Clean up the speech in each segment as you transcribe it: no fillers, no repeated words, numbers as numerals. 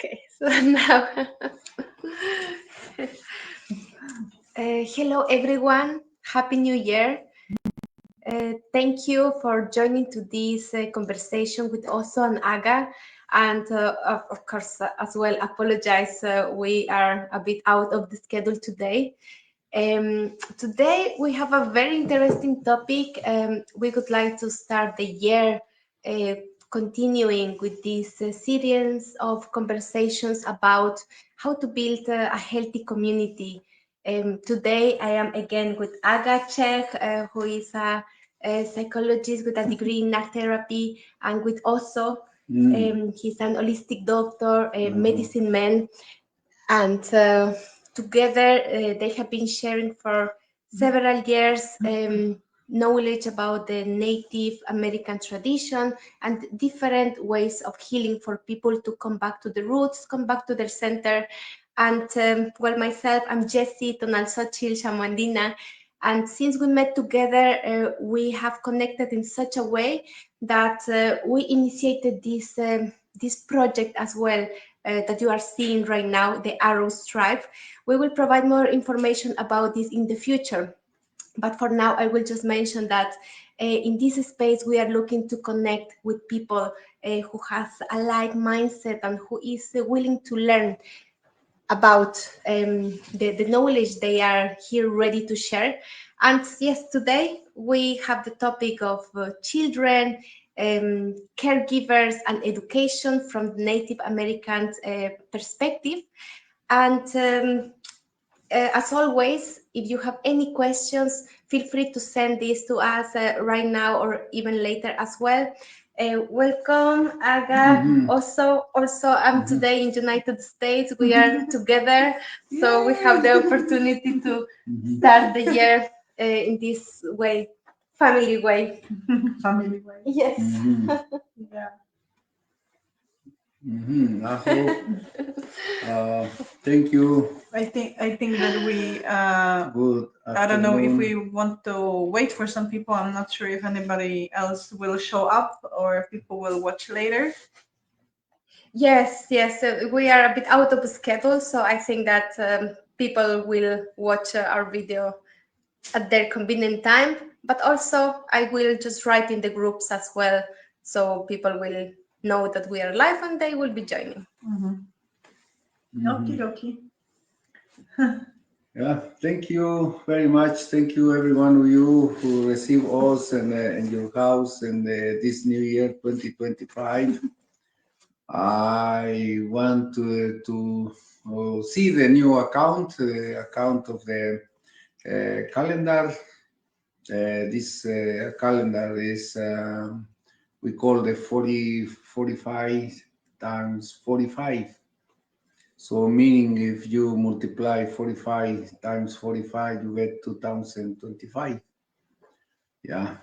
Okay, so now, hello everyone, Happy New Year. Thank you for joining to this conversation with Oso and Aga, and of course, as well, apologize, we are a bit out of the schedule today. Today we have a very interesting topic. We would like to start the year continuing with this series of conversations about how to build a healthy community. Today I am again with Aga Czech, who is a psychologist with a degree in art therapy, and with Oso. He's an holistic doctor, a medicine man, and together they have been sharing for several years knowledge about the Native American tradition and different ways of healing for people to come back to the roots, come back to their center. And well, myself, I'm 𝐤𝐶 𝐸𝐻𝐴, and since we met together, we have connected in such a way that we initiated this project as well, that you are seeing right now, the Arrows Tribe. We will provide more information about this in the future. But for now, I will just mention that in this space, we are looking to connect with people who has a like mindset and who is willing to learn about the knowledge they are here ready to share. And yes, today we have the topic of children, caregivers, and education from the Native American perspective. And as always, if you have any questions, feel free to send these to us right now or even later as well. Welcome, Aga. Also, I'm today in United States. We are together, so we have the opportunity to start the year in this way, family way. Family way. Yes. Yeah. Thank you. I think that we Good I don't know if afternoon. we want to wait for some people. I'm not sure if anybody else will show up or if people will watch later. Yes, we are a bit out of schedule, so I think that people will watch our video at their convenient time, but also I will just write in the groups as well, so people will know that we are live and they will be joining. Okie dokie. Yeah, thank you very much. Thank you, every one of you who receive us and your house and this new year 2025. I want to see the new account, account of the calendar. This calendar is we call the 45 times 45. So meaning if you multiply 45 times 45, you get 2025. Yeah.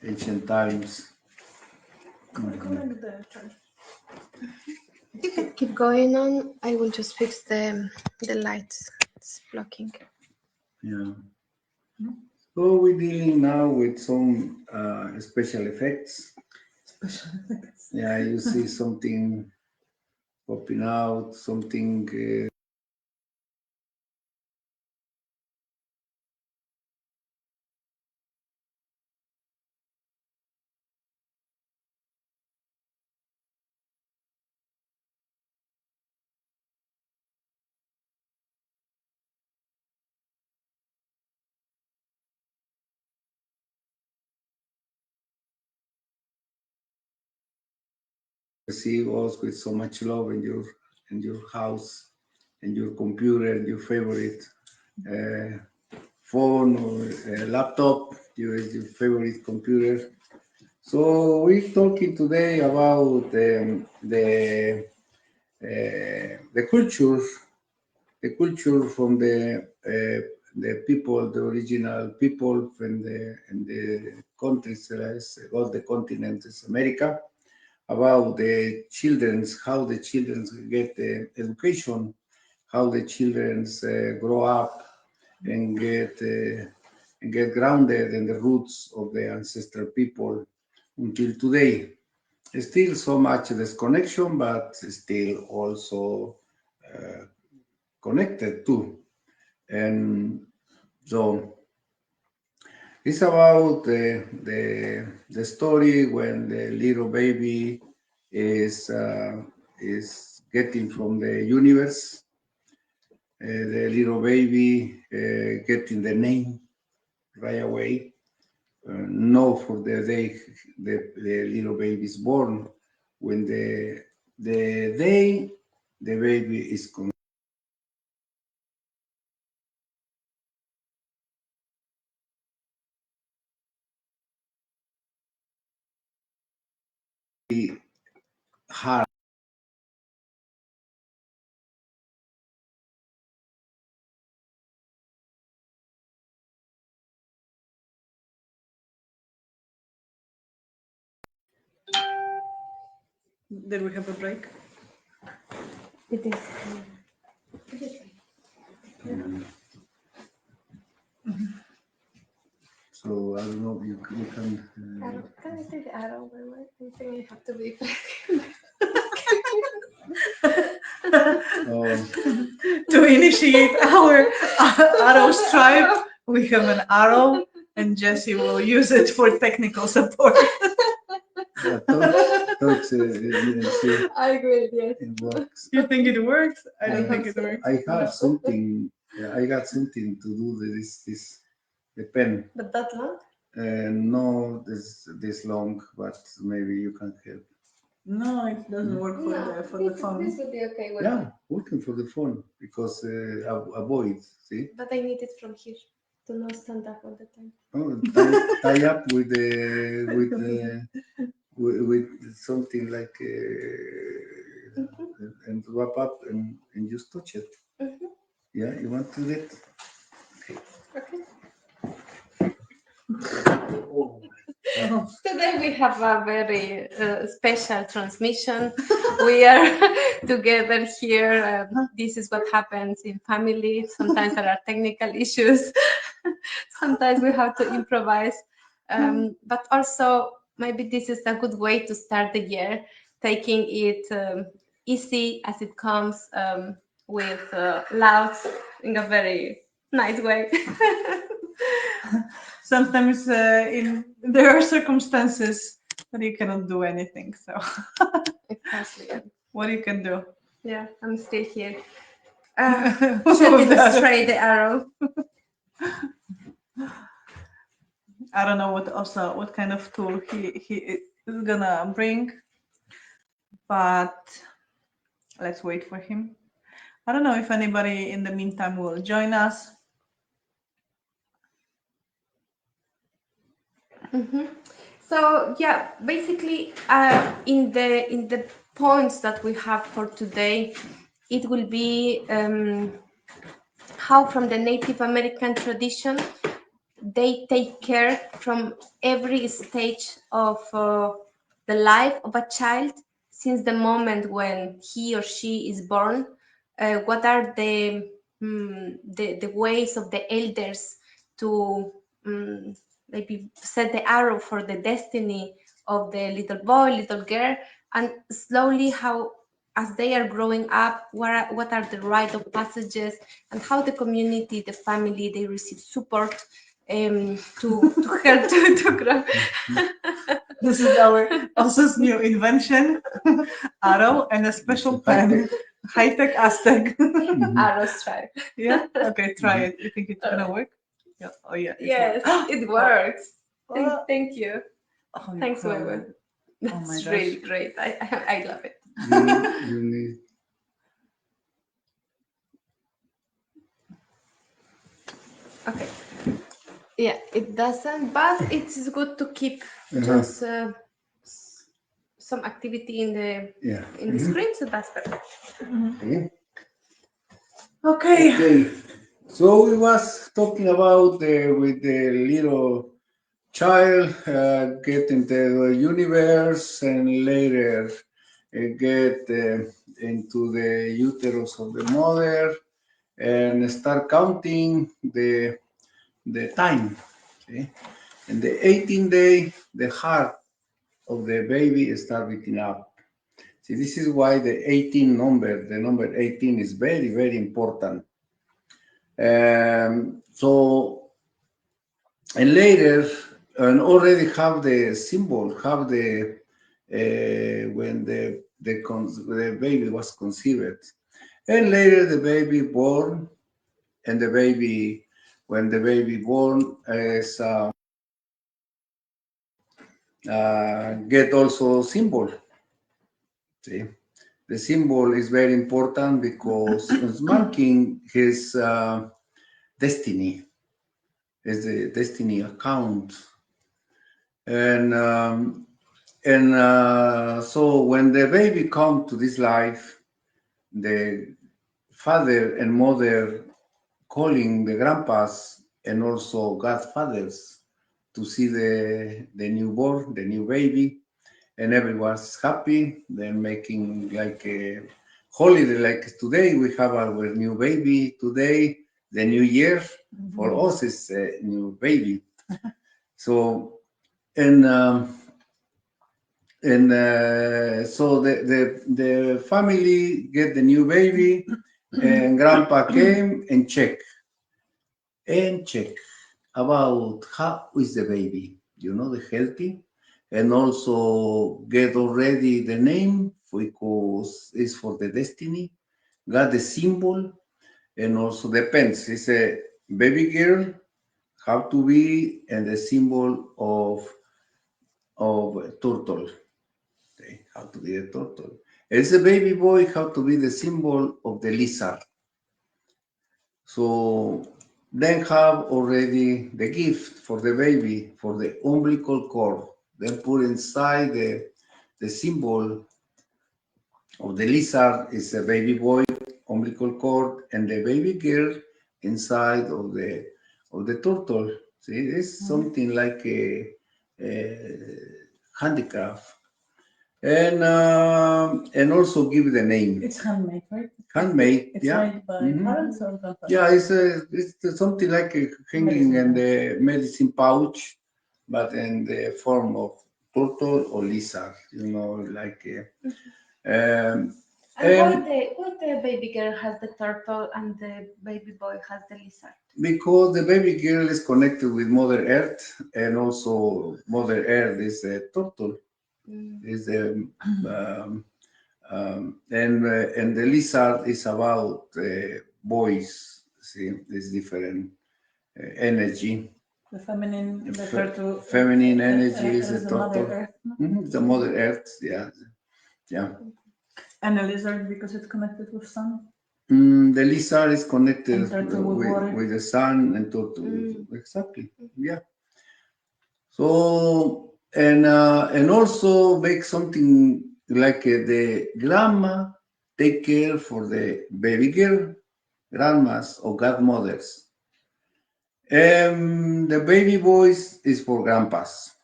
Ancient times. You can keep going on. I will just fix the lights. It's blocking. Yeah. So we're dealing now with some special effects. Yeah, you see something popping out, something. Receive us with so much love in your house, and your computer, your favorite phone or laptop, your favorite computer. So we're talking today about the culture from the people, the original people from the countries, all the continents, America, about the children's, how the children get the education, how the children grow up and get grounded in the roots of the ancestral people until today. Still so much disconnection, but still also connected too. And so it's about the story when the little baby is getting from the universe. The little baby getting the name right away. Know for the day the little baby is born. When the day the baby is hard. Did we have a break? It is. So I don't know. You can. Can I take the arrow? I think I have to be. To initiate our arrow stripe, we have an arrow, and Jessie will use it for technical support. I will, yes. It works. You think it works? I don't think it so. works. I have something. I got something to do with this the pen. But that long? No, this long, but maybe you can help. No, it doesn't work for the phone. This would be okay. With Yeah, working for the phone because avoid. See. But I need it from here to not stand up all the time. Oh, tie up with with something like and wrap up and just touch it. Yeah, you want to do it? Okay. Oh. Today we have a very special transmission. We are together here. This is what happens in family. Sometimes there are technical issues. Sometimes we have to improvise. But also, maybe this is a good way to start the year, taking it easy as it comes, with loud in a very nice way. Sometimes there are circumstances that you cannot do anything. So Exactly. what you can do? Yeah, I'm still here. With Shooting that. straight the arrow. I don't know what kind of tool he is gonna bring, but let's wait for him. I don't know if anybody in the meantime will join us. So yeah, basically, in the points that we have for today, it will be how from the Native American tradition they take care from every stage of the life of a child since the moment when he or she is born. What are the ways of the elders to maybe set the arrow for the destiny of the little boy, little girl, and slowly how, as they are growing up, what are the rite of passages and how the community, the family, they receive support to help to grow. This is our Oso's new invention, arrow and a special pen, high-tech Aztec. Arrow stripe. Yeah. Okay, try it. You think it's gonna work? Yeah. Oh yeah. Yes, it works. Oh. Thank you. Oh, Thanks, cool. Weber. Oh my That's gosh. really great. I love it. You need. Okay. Yeah, it doesn't, but it's good to keep just some activity in the screen, so that's perfect. Okay. Okay. So we was talking about with the little child get into the universe and later get into the uterus of the mother and start counting the time. Okay? And the 18th day, the heart of the baby start beating up. See, this is why the 18 number, the number 18 is very, very important. So, and later, and already have the symbol, have the when the baby was conceived, and later the baby born, and the baby when the baby born is get also symbol. See, the symbol is very important because it's marking his destiny, is the destiny account, and so when the baby come to this life, the father and mother calling the grandpas and also godfathers to see the newborn, the new baby, and everyone's happy. They're making like a holiday, like today we have our new baby today, the new year. For us is a new baby. So and so the family get the new baby, and grandpa came and check about how is the baby, the healthy, and also get already the name because it's for the destiny, got the symbol, and also depends. It's a baby girl, have to be, and the symbol of turtle. Okay, how to be a turtle. It's a baby boy, how to be the symbol of the lizard. So then have already the gift for the baby, for the umbilical cord. Then put inside the symbol of the lizard is a baby boy umbilical cord, and the baby girl inside of the turtle. See, it's something like a handicraft. And also give the name. It's handmade, right? Handmade, It's yeah. made by parents or grandparents? Yeah, it's something like a hanging in the medicine pouch, but in the form of turtle or lizard, like. And why the baby girl has the turtle and the baby boy has the lizard? Because the baby girl is connected with Mother Earth, and also Mother Earth is a turtle. Is the and the lizard is about boys. See, this different energy. The feminine, the turtle. Feminine energy is a the turtle. Mother Earth. The Mother Earth, yeah. And a lizard because it's connected with sun. The lizard is connected with the sun, and turtle exactly. Yeah. So and also make something like the grandma take care for the baby girl, grandmas or godmothers. The baby boys is for grandpas.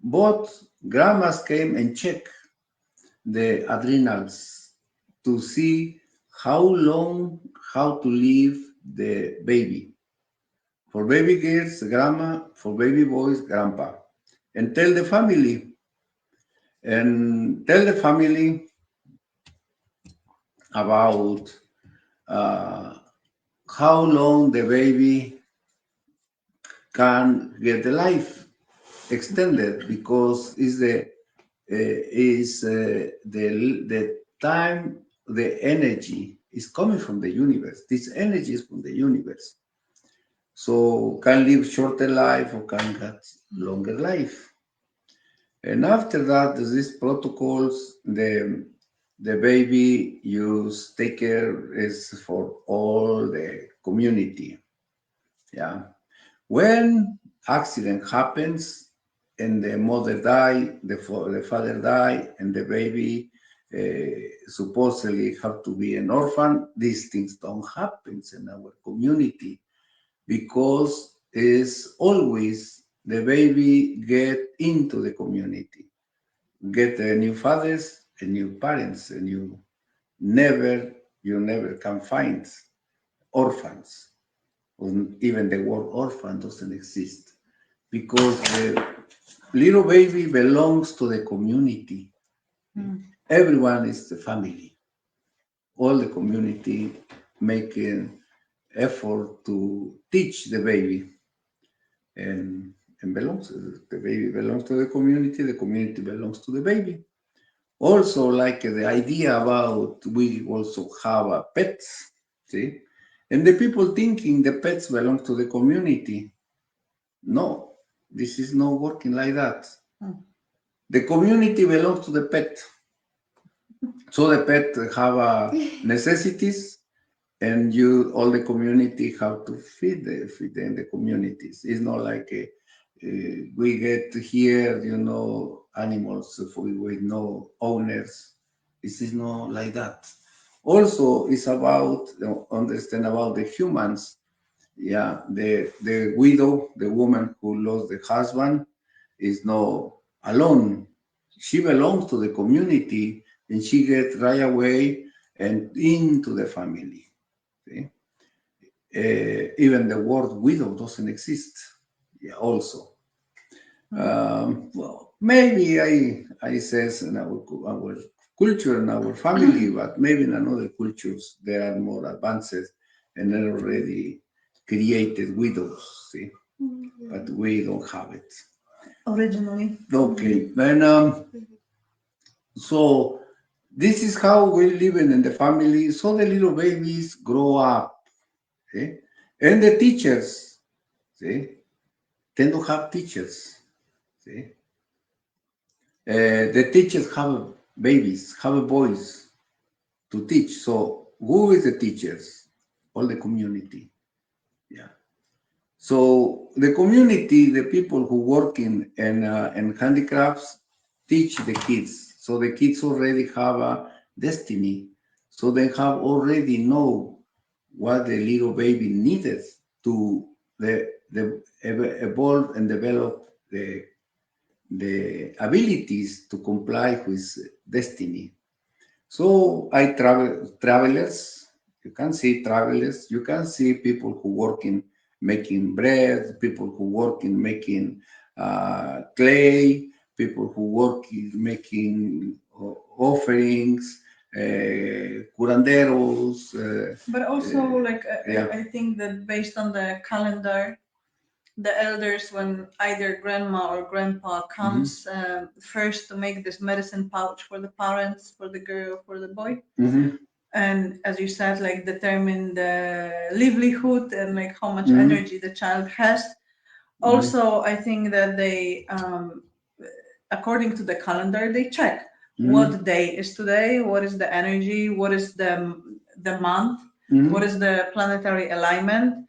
Both grandmas came and check the adrenals to see how to live the baby. For baby girls, grandma. For baby boys, grandpa. And tell the family about how long the baby can get the life extended, because the time, the energy is coming from the universe. This energy is from the universe, so can live shorter life or can get longer life. And after that, these protocols, the baby take care is for all the community. Yeah. When accident happens and the mother die, the father die, and the baby supposedly have to be an orphan, these things don't happen in our community, because it's always the baby get into the community, get new fathers and new parents, and new you never can find orphans. Even the word orphan doesn't exist because the little baby belongs to the community. Everyone is the family. All the community making effort to teach the baby, and the baby belongs to the community belongs to the baby. Also, like the idea about we also have pets, see, and the people thinking the pets belong to the community. No, this is not working like that. The community belongs to the pet. So the pet have necessities, and all the community have to feed them the communities. It's not like we get here, animals with no owners. This is not like that. Also, it's about understand about the humans. Yeah, the widow, the woman who lost the husband, is not alone. She belongs to the community, and she gets right away and into the family. See? Even the word widow doesn't exist. Yeah, also. Well, maybe I says in our culture and our family, but maybe in other cultures there are more advanced and they're already created widows. See, but we don't have it Originally. Okay, and so this is how we live in the family. So the little babies grow up, okay? And the teachers, see, tend to have teachers. See, the teachers have babies, have boys to teach. So who is the teachers? All the community. Yeah. So the community, the people who work in handicrafts, teach the kids. So the kids already have a destiny. So they have already know what the little baby needed to evolve and develop the abilities to comply with destiny. So travelers, you can see travelers, you can see people who work in making bread, people who work in making clay, people who work in making offerings, curanderos. But also, I think that based on the calendar, the elders, when either grandma or grandpa comes first to make this medicine pouch for the parents, for the girl, for the boy, and as you said, like determine the livelihood and like how much energy the child has. Also, I think that they, according to the calendar, they check what day is today, what is the energy, what is the month, what is the planetary alignment,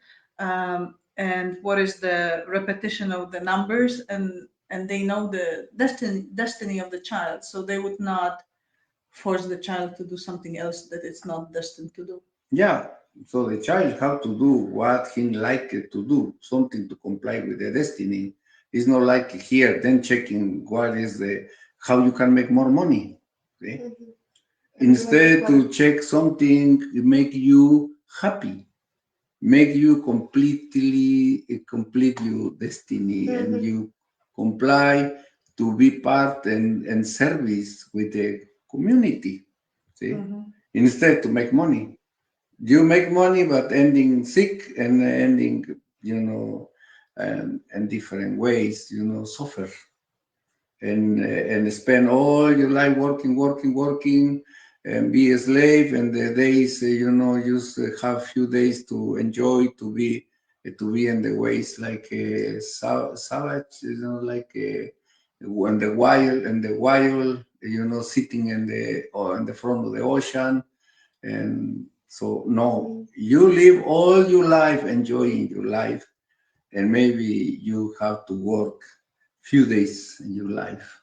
and what is the repetition of the numbers, and they know the destiny of the child, so they would not force the child to do something else that it's not destined to do. Yeah, so the child have to do what he liked to do, something to comply with the destiny. It's not like here, then checking what is how you can make more money. Okay? Instead to check something make you happy, make you complete your destiny, and you comply to be part and service with the community. See, instead to make money, you make money but ending sick and ending, in different ways, suffer and spend all your life working and be a slave, and the days, just have few days to enjoy, to be in the ways like savage, like when the wild, sitting in the front of the ocean. And so no, you live all your life enjoying your life, and maybe you have to work few days in your life.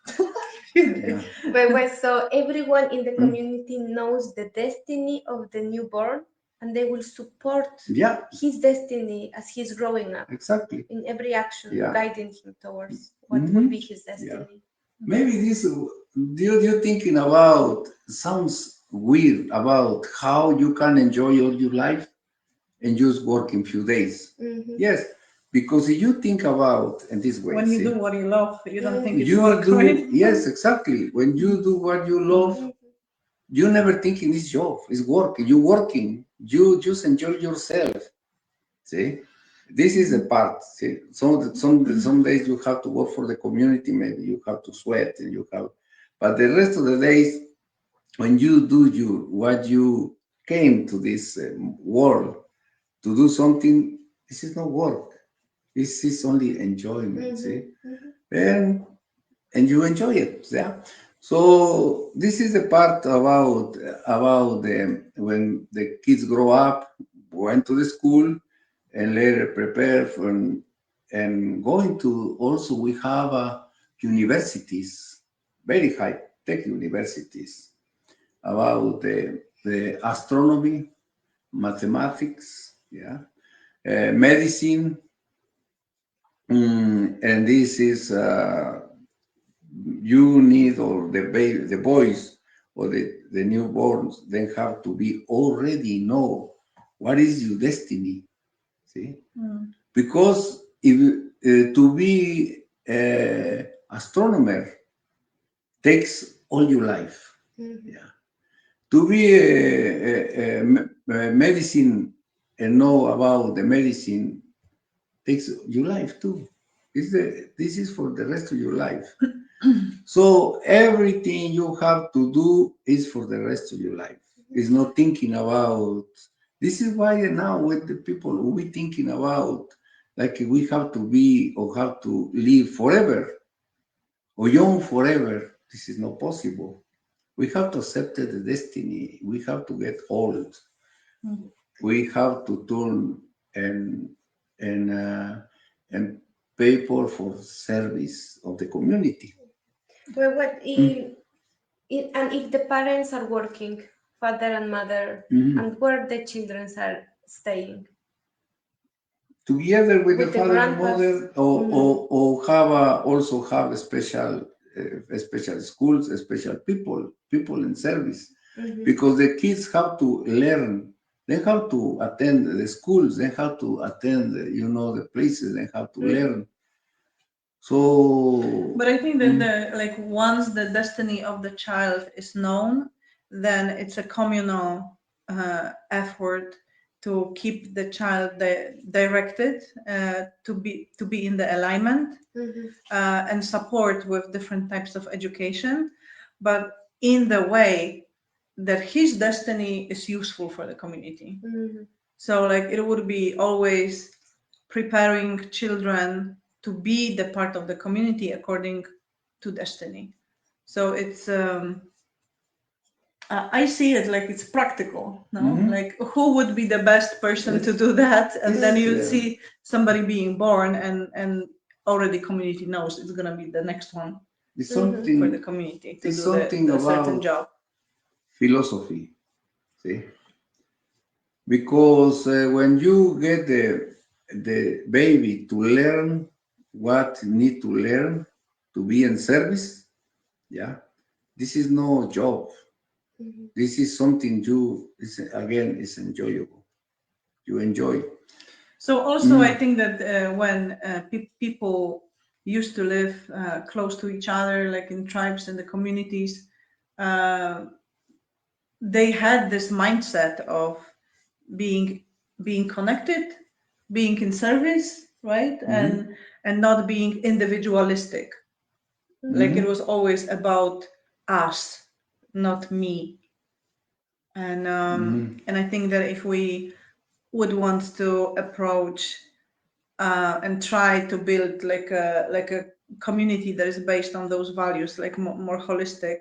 Yeah. But so everyone in the community knows the destiny of the newborn, and they will support his destiny as he's growing up. Exactly. In every action, guiding him towards what will be his destiny. Maybe this, you're thinking about, sounds weird about how you can enjoy all your life and just work in few days. Yes, because if you think about in this way, When you see, do what you love, you don't think it's you work, do, right? yes, exactly. When you do what you love, you never thinking it's job, it's work. You working, you just enjoy yourself. See, this is the part. See, some days you have to work for the community. Maybe you have to sweat and you have, but the rest of the days when you do what you came to this world to do something, this is not work. This is only enjoyment. See, and you enjoy it. Yeah. So this is the part about when the kids grow up, went to the school, and later prepare for and going to also we have universities, very high tech universities about the astronomy, mathematics, yeah, medicine, and this is you need or the boys or the newborns then have to be already know what is your destiny. See, because if to be astronomer takes all your life. Yeah. To be a medicine and know about the medicine takes your life too. This is for the rest of your life. So everything you have to do is for the rest of your life. It's not thinking about. This is why now with the people we thinking about like we have to be or have to live forever or young forever. This is not possible. We have to accept the destiny. We have to get old. We have to turn and uh, and pay for service of the community. Well, what if, and if the parents are working, father and mother, and where the children are staying? Together with the father and grandpas. mother, or have also have a special schools, special people in service, because the kids have to learn. They have to attend the schools. They have to attend, the places. They have to learn. So, but I think that once the destiny of the child is known, then it's a communal effort to keep the child directed, to be in the alignment, and support with different types of education, but in the way that his destiny is useful for the community. So it would be always preparing children to be the part of the community according to destiny. So it's I see it like it's practical, no? Like who would be the best person to do that? And then you see somebody being born and already community knows it's gonna be the next one for the community to do the certain job. Philosophy, see? Because when you get the baby to learn what need to learn to be in service, yeah, this is no job. This is something is enjoyable. You enjoy. So also I think that when people used to live close to each other, like in tribes and the communities, they had this mindset of being connected, being in service, right? And not being individualistic. Like it was always about us, not me. And I think that if we would want to approach and try to build like a community that is based on those values, like more holistic,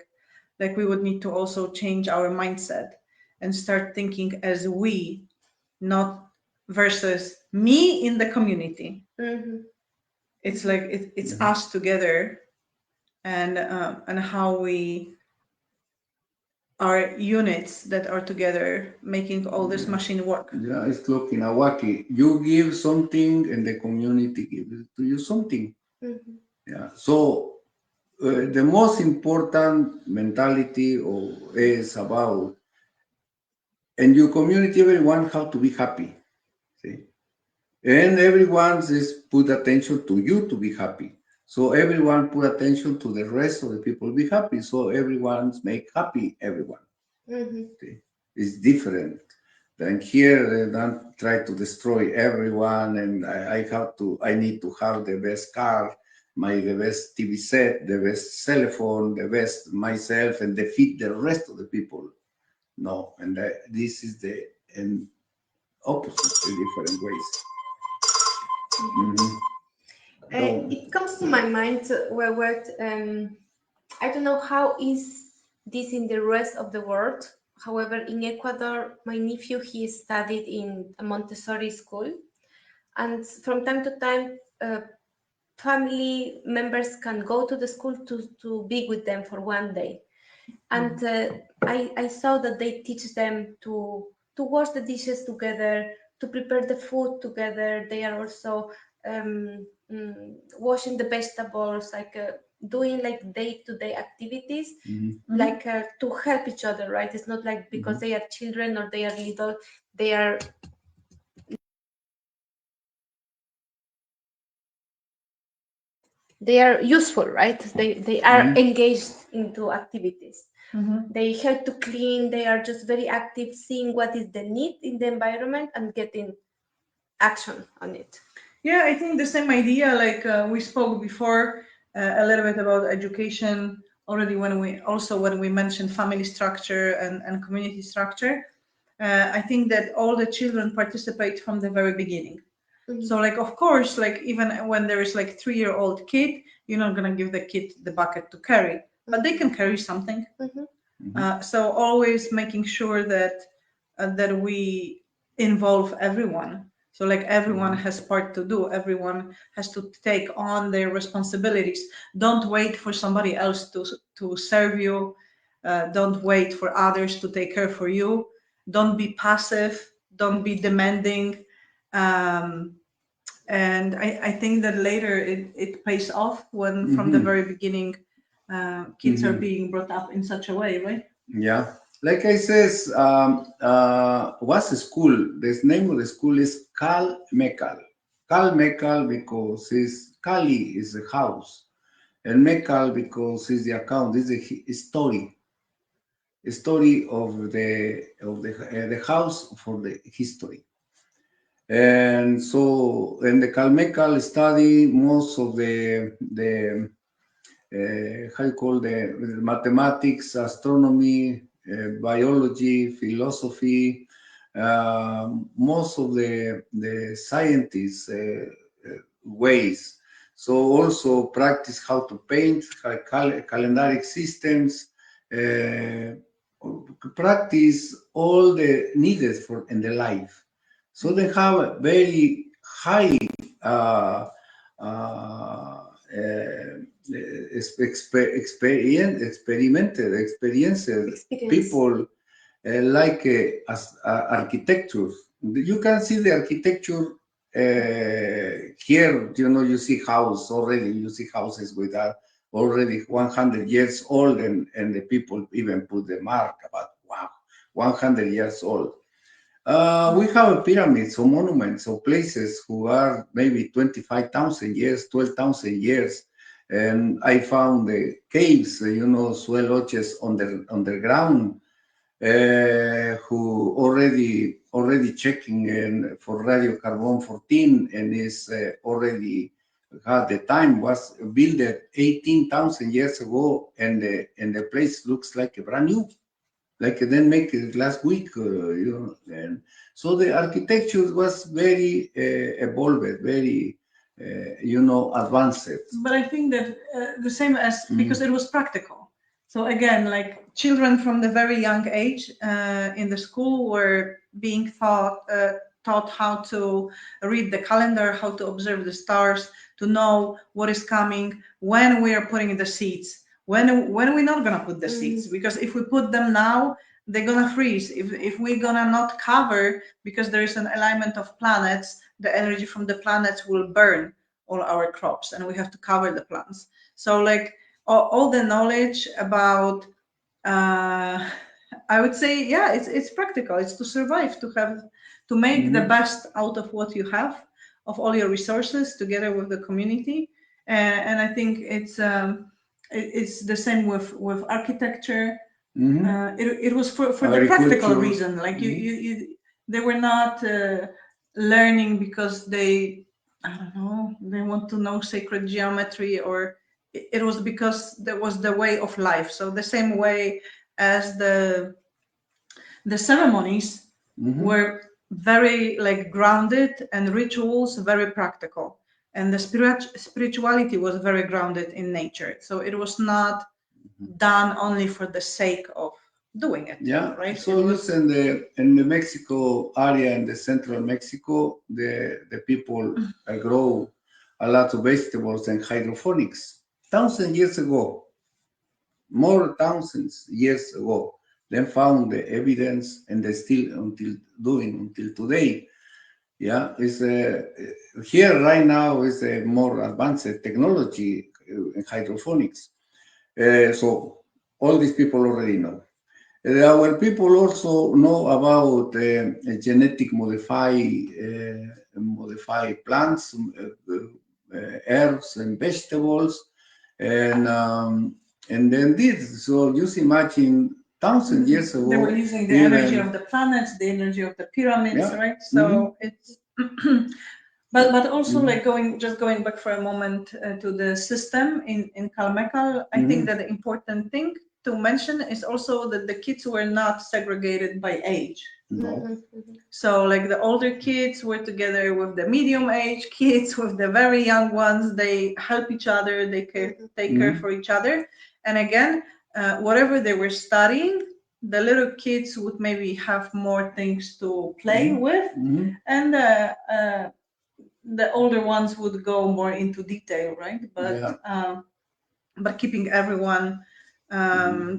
like we would need to also change our mindset and start thinking as we, not versus me in the community. It's like it's us together, and how we are units that are together making all this machine work. Yeah, it's like in Awaki. You give something and the community gives to you something. Yeah. So the most important mentality is about in your community, everyone how to be happy. See? And everyone is put attention to you to be happy. So everyone put attention to the rest of the people be happy. So everyone's make happy everyone. See? It's different than here. They don't try to destroy everyone, and I need to have the best car, the best TV set, the best cell phone, the best myself, and defeat the rest of the people. No, and this is the opposite in different ways. It comes to my mind I don't know how is this in the rest of the world. However, in Ecuador, my nephew, he studied in a Montessori school, and from time to time, family members can go to the school to be with them for one day. And I saw that they teach them to wash the dishes together, to prepare the food together. They are also washing the vegetables, like doing like day-to-day activities, like to help each other, right? It's not like because they are children or they are little, they are useful, right? They are engaged into activities. They help to clean. They are just very active, seeing what is the need in the environment and getting action on it. Yeah, I think the same idea, like we spoke before a little bit about education already when we mentioned family structure and community structure. I think that all the children participate from the very beginning. So like, of course, like even when there is like 3-year-old kid, you're not going to give the kid the bucket to carry, but they can carry something. So always making sure that we involve everyone. So like everyone has part to do. Everyone has to take on their responsibilities. Don't wait for somebody else to serve you. Don't wait for others to take care for you. Don't be passive. Don't be demanding. And I think that later it pays off when from the very beginning kids are being brought up in such a way, right? Yeah. Like I says, what's the school? The name of the school is 𝐏𝐚𝐭𝐢𝐞. 𝐏𝐚𝐭 because Cali is a house, and 𝐚𝐾 because it's the account. It's a story of the house for the history. And so, in the 𝐏𝐚𝐭𝐢𝐞 study most of the how you call the mathematics, astronomy, biology, philosophy, most of the scientists ways. So also practice how to paint, calendaric systems, practice all the needed for in the life. So they have a very high experiences. People like as architecture. You can see the architecture here. You see house already. You see houses with already 100 years old, and the people even put the mark about 100 years old. We have pyramids or monuments or places who are maybe 25,000 years, 12,000 years. And I found the caves, sueloches underground, who already checking for radiocarbon 14, and is already at the time was built 18,000 years ago, and the place looks like a brand new. Like then make it last week, and so the architecture was very evolved, very, advanced. But I think that the same as because it was practical. So again, like children from the very young age in the school were being taught how to read the calendar, how to observe the stars, to know what is coming, when we are putting the seeds. When we're not gonna put the seeds, because if we put them now, they're gonna freeze. If we're gonna not cover, because there is an alignment of planets, the energy from the planets will burn all our crops, and we have to cover the plants. So like all the knowledge about. I would say, yeah, it's practical. It's to survive, to make the best out of what you have, of all your resources, together with the community. And I think it's the same with architecture. It was for the practical reason. Like they were not learning because I don't know, they want to know sacred geometry, or it was because that was the way of life. So the same way as the ceremonies were very like grounded, and rituals very practical, and the spirituality was very grounded in nature. So it was not done only for the sake of doing it. Yeah, right. So in the Mexico area, in the central Mexico, the people grow a lot of vegetables and hydroponics. 1,000 years ago, more thousands years ago, then found the evidence, and they still until today. Yeah, it's here right now is a more advanced technology in hydroponics. So all these people already know. Our people also know about genetic modify plants, herbs and vegetables, and then this. So just imagine 1,000 years ago, they were using the energy of the planets, the energy of the pyramids, right? So it's but also like going back for a moment to the system in 𝐏𝐴𝐭. I think that the important thing to mention is also that the kids were not segregated by age. No. So like the older kids were together with the medium age kids, with the very young ones. They help each other, they take care for each other. And again, whatever they were studying, the little kids would maybe have more things to play with, and the older ones would go more into detail, right? But keeping everyone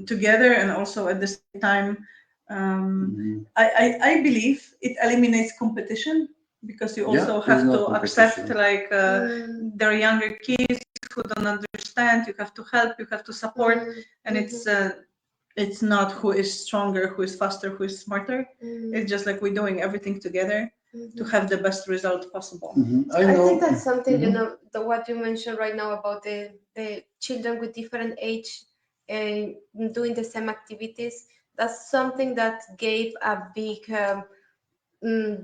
together, and also at the same time, I believe it eliminates competition, because you also have to accept like there are younger kids who don't understand. You have to help, you have to support, and it's not who is stronger, who is faster, who is smarter. It's just like we're doing everything together to have the best result possible. I think that's something, you know, what you mentioned right now about the children with different age doing the same activities. That's something that gave a big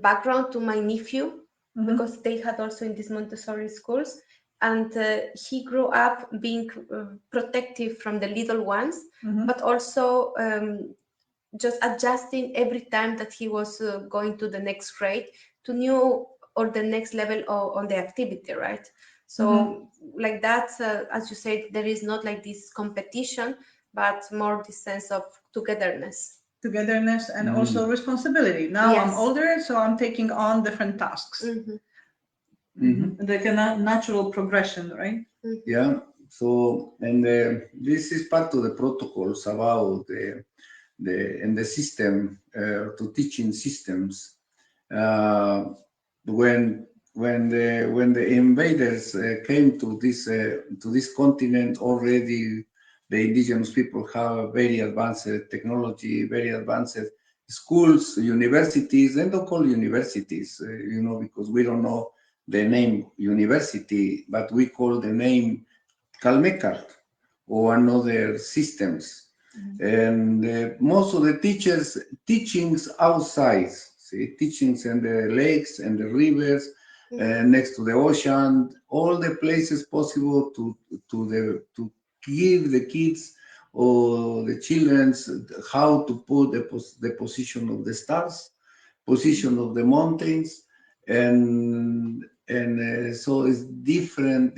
background to my nephew, because they had also in these Montessori schools. And he grew up being protective from the little ones, but also just adjusting every time that he was going to the next grade to new or the next level on the activity, right? So like that, as you said, there is not like this competition, but more this sense of togetherness. And also responsibility. Now I'm older, so I'm taking on different tasks. Like a natural progression, right? Yeah. So, and this is part of the protocols about the system, to teaching systems. When the invaders came to this continent, already the indigenous people have very advanced technology, very advanced schools, universities, and don't call universities, because we don't know the name university, but we call the name 𝐏𝐴𝐭 or another systems. And most of the teachings outside, teachings in the lakes and the rivers, next to the ocean, all the places possible to give the kids or the children how to put the position of the stars, position of the mountains, and so it's different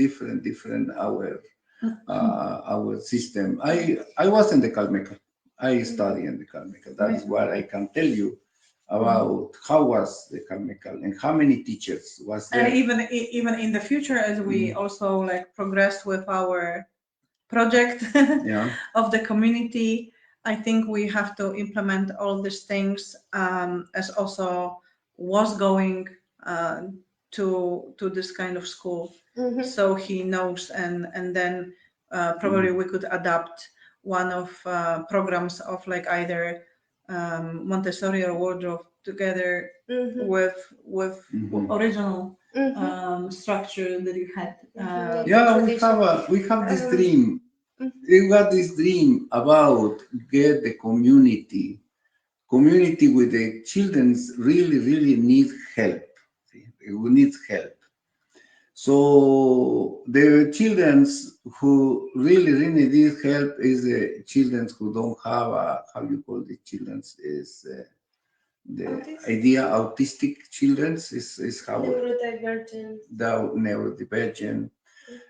our system. I was in the 𝐏𝐴𝐭. I studied in the 𝐏𝐴𝐭. That is what I can tell you about how was the 𝐏𝐴𝐭 and how many teachers was there. And even in the future, as we also like progress with our project of the community, I think we have to implement all these things, as also was going to this kind of school, so he knows, and then probably we could adapt one of programs of like either Montessori or Waldorf together with original structure that you had. Yeah, we have this dream. We got this dream about get the community with the children's really need help. We need help. So the children who really need help is the children who don't have how you call the children is the idea autistic children is how neurodivergent. The neurodivergent.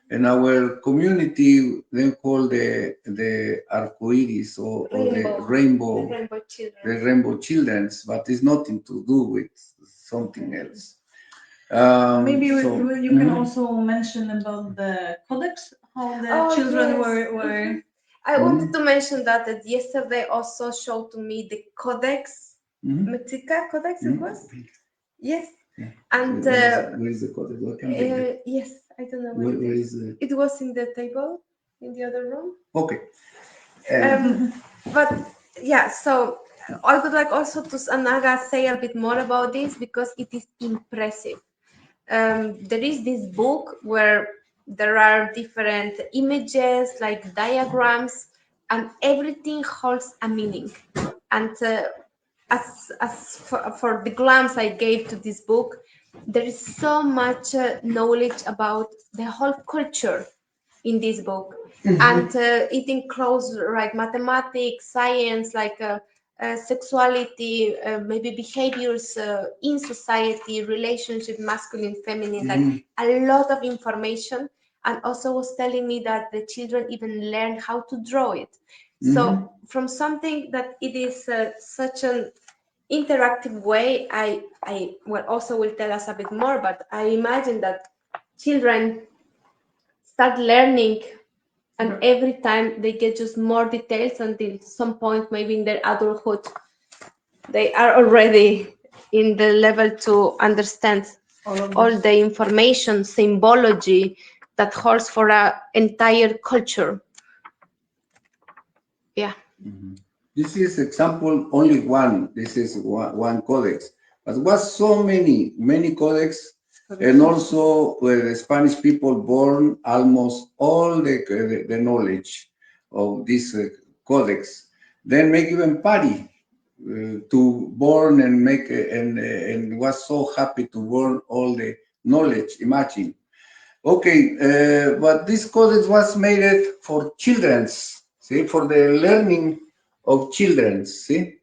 And our community then call the arcoiris or the rainbow children. The rainbow children's, but it's nothing to do with something else. Maybe you can also mention about the codex, how the children were. I wanted to mention that yesterday also showed to me the codex, Mexica codex it was? Yes. Yeah. And where is the codex? yes, I don't know where is it? It was in the table in the other room. Okay. But yeah, so I would like also to Aga say a bit more about this because it is impressive. There is this book where there are different images like diagrams and everything holds a meaning. And as for the glance I gave to this book, there is so much knowledge about the whole culture in this book. And it includes like mathematics, science, like sexuality, maybe behaviors in society, relationship, masculine, feminine, like a lot of information. And also was telling me that the children even learn how to draw it. So from something that it is such an interactive way, I also will tell us a bit more, but I imagine that children start learning and every time they get just more details until some point, maybe in their adulthood, they are already in the level to understand all the information, symbology that holds for an entire culture. Yeah. This is example only one. This is one codex, but was so many codex, and also where the Spanish people born almost all the knowledge of this codex. Then make even party to born and make and was so happy to born all the knowledge. Imagine. Okay, but this codex was made for children's. See, for the learning of children, see?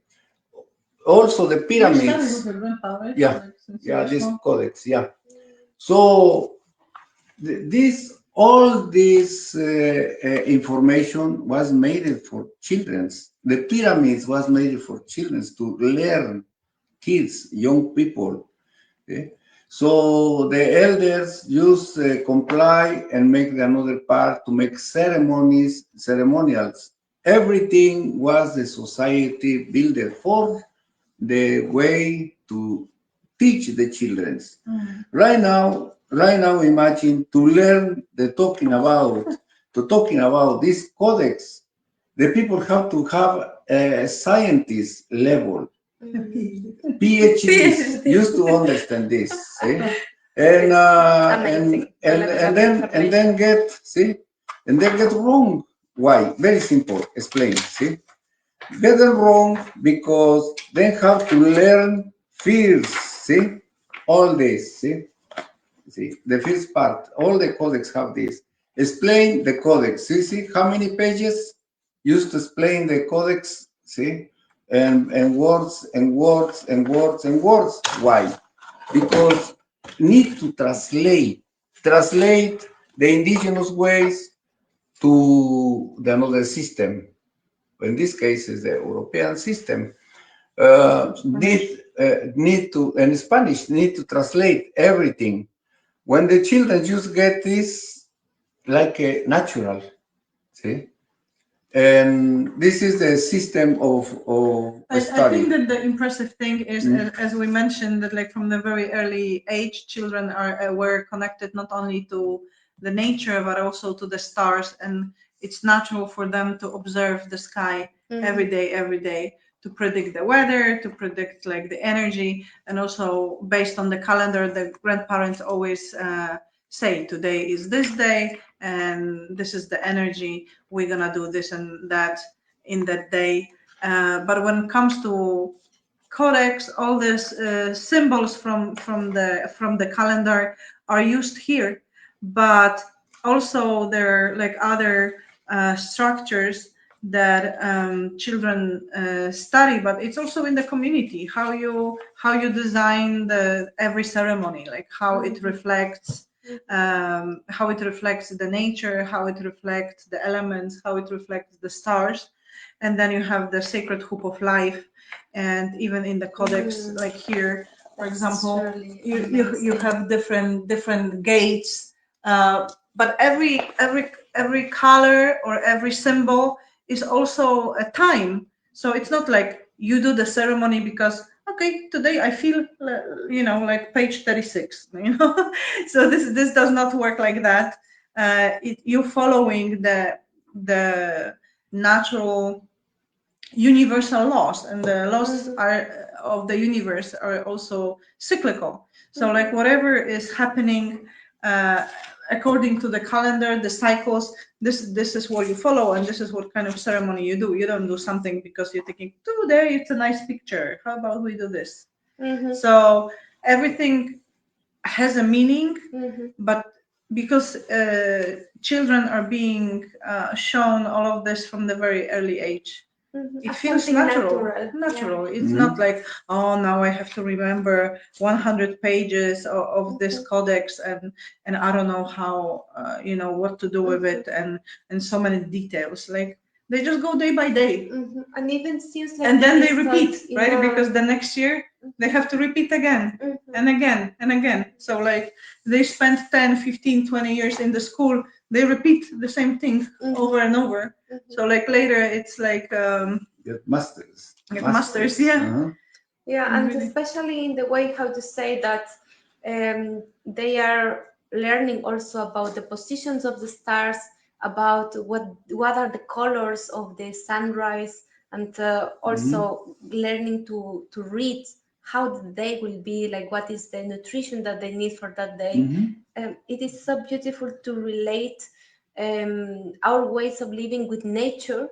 Also the pyramids. Yeah, this codex, yeah. So all this information was made for children. The pyramids was made for children to learn, kids, young people. Okay? So the elders used comply and make another part to make ceremonials. Everything was the society built for the way to teach the children. Right now, imagine to learn talking about this codex. The people have to have a scientist level. PhDs used to understand this, see? And then get wrong. Why? Very simple. Explain. See, get them wrong because they have to learn first. See, all this. See, the first part. All the codex have this. Explain the codex. See how many pages used to explain the codex. See. And words and words and words and words. Why? Because need to translate the indigenous ways to the another system. In this case, is the European system. Need to, and Spanish need to translate everything. When the children just get this like a natural, see. And this is the system of study. I think that the impressive thing is, as we mentioned, that like from the very early age, children were connected not only to the nature but also to the stars, and it's natural for them to observe the sky every day, to predict the weather, to predict like the energy, and also based on the calendar, the grandparents always say today is this day and this is the energy, we're gonna do this and that in that day. But when it comes to codex, all these symbols from the calendar are used here, but also there are like other structures that children study, but it's also in the community how you design every ceremony, like how it reflects the nature, how it reflects the elements, how it reflects the stars. And then you have the sacred hoop of life, and even in the codex, like here, for example, really you have different gates, but every color or every symbol is also a time. So it's not like you do the ceremony because okay, today I feel like page 36, so this does not work like that. You following the natural universal laws, and the laws are of the universe are also cyclical. So like whatever is happening according to the calendar, the cycles, this is what you follow, and this is what kind of ceremony you do. You don't do something because you're thinking, oh, there it's a nice picture, how about we do this? So everything has a meaning, but because children are being shown all of this from the very early age, it feels natural. Yeah. It's not like, oh, now I have to remember 100 pages of this codex, and I don't know how what to do with it, and so many details. Like they just go day by day, and even seems like, and then they repeat, right? Because the next year they have to repeat again and again and again. So like they spend 10, 15, 20 years in the school, they repeat the same thing over and over. So like later it's like get masters. Yeah. Yeah, and especially in the way how to say that they are learning also about the positions of the stars, about what are the colors of the sunrise, and also learning to read how the day will be, like what is the nutrition that they need for that day. It is so beautiful to relate our ways of living with nature,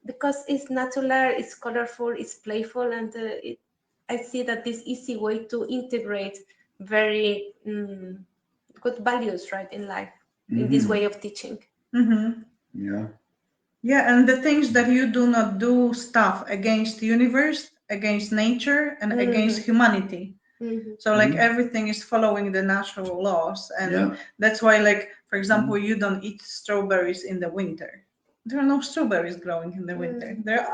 because it's natural, it's colorful, it's playful, and I see that this easy way to integrate very good values, right, in life, in this way of teaching. Yeah, and the things that you do not do stuff against the universe, against nature, and against humanity. So like everything is following the natural laws, and that's why, like, for example, you don't eat strawberries in the winter. There are no strawberries growing in the winter. There are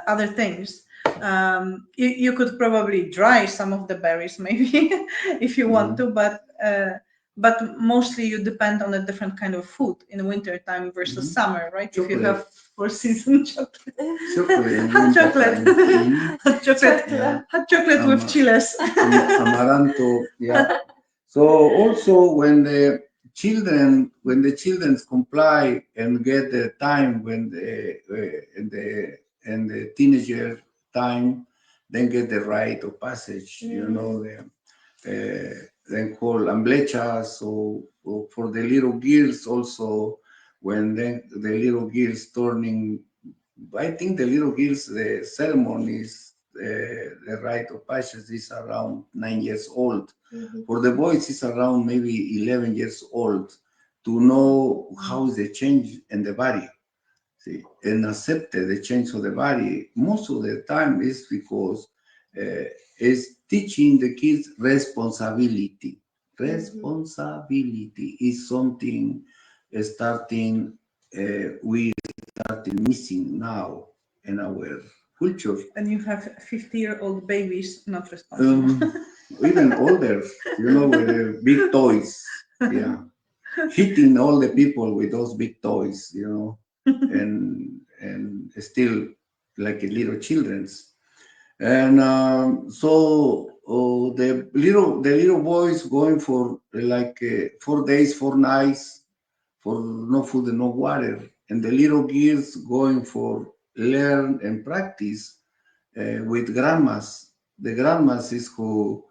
other things. You could probably dry some of the berries maybe if you want to, but mostly you depend on a different kind of food in winter time versus summer, right? Chocolate. If you have four-season chocolate. Hot chocolate. Hot chocolate with chiles. Amaranto, yeah. So also when the children comply and get the time when in the teenager time, then get the rite of passage, then called amblechas, or for the little girls also, when then the little girls turning, I think the little girls, the ceremonies, the rite of passage is around 9 years old. For the boys, it's around maybe 11 years old, to know how is the change in the body. See, and accept the change of the body. Most of the time is because it's teaching the kids responsibility. Responsibility is something starting we started missing now in our culture. And you have 50-year-old babies not responsible. Even older, with the big toys. Yeah. Hitting all the people with those big toys, and still like little children's. And so the little boys going for like 4 days, 4 nights for no food and no water, and the little girls going for learn and practice with grandmas. The grandmas is who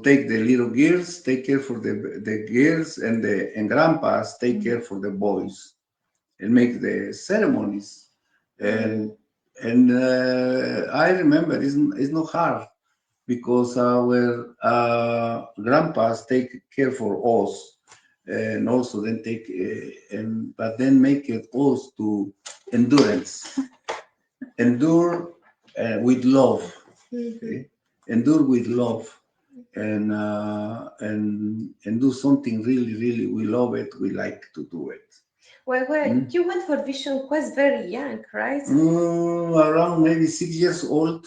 take the little girls, take care for the girls, and the and grandpas take care for the boys and make the ceremonies. And I remember it's not hard because our grandpas take care for us, and also then take and but then make it us to endurance, endure with love, okay? Endure with love, and do something really we love it. We like to do it. Well, you went for Vision Quest very young, right? Around maybe 6 years old,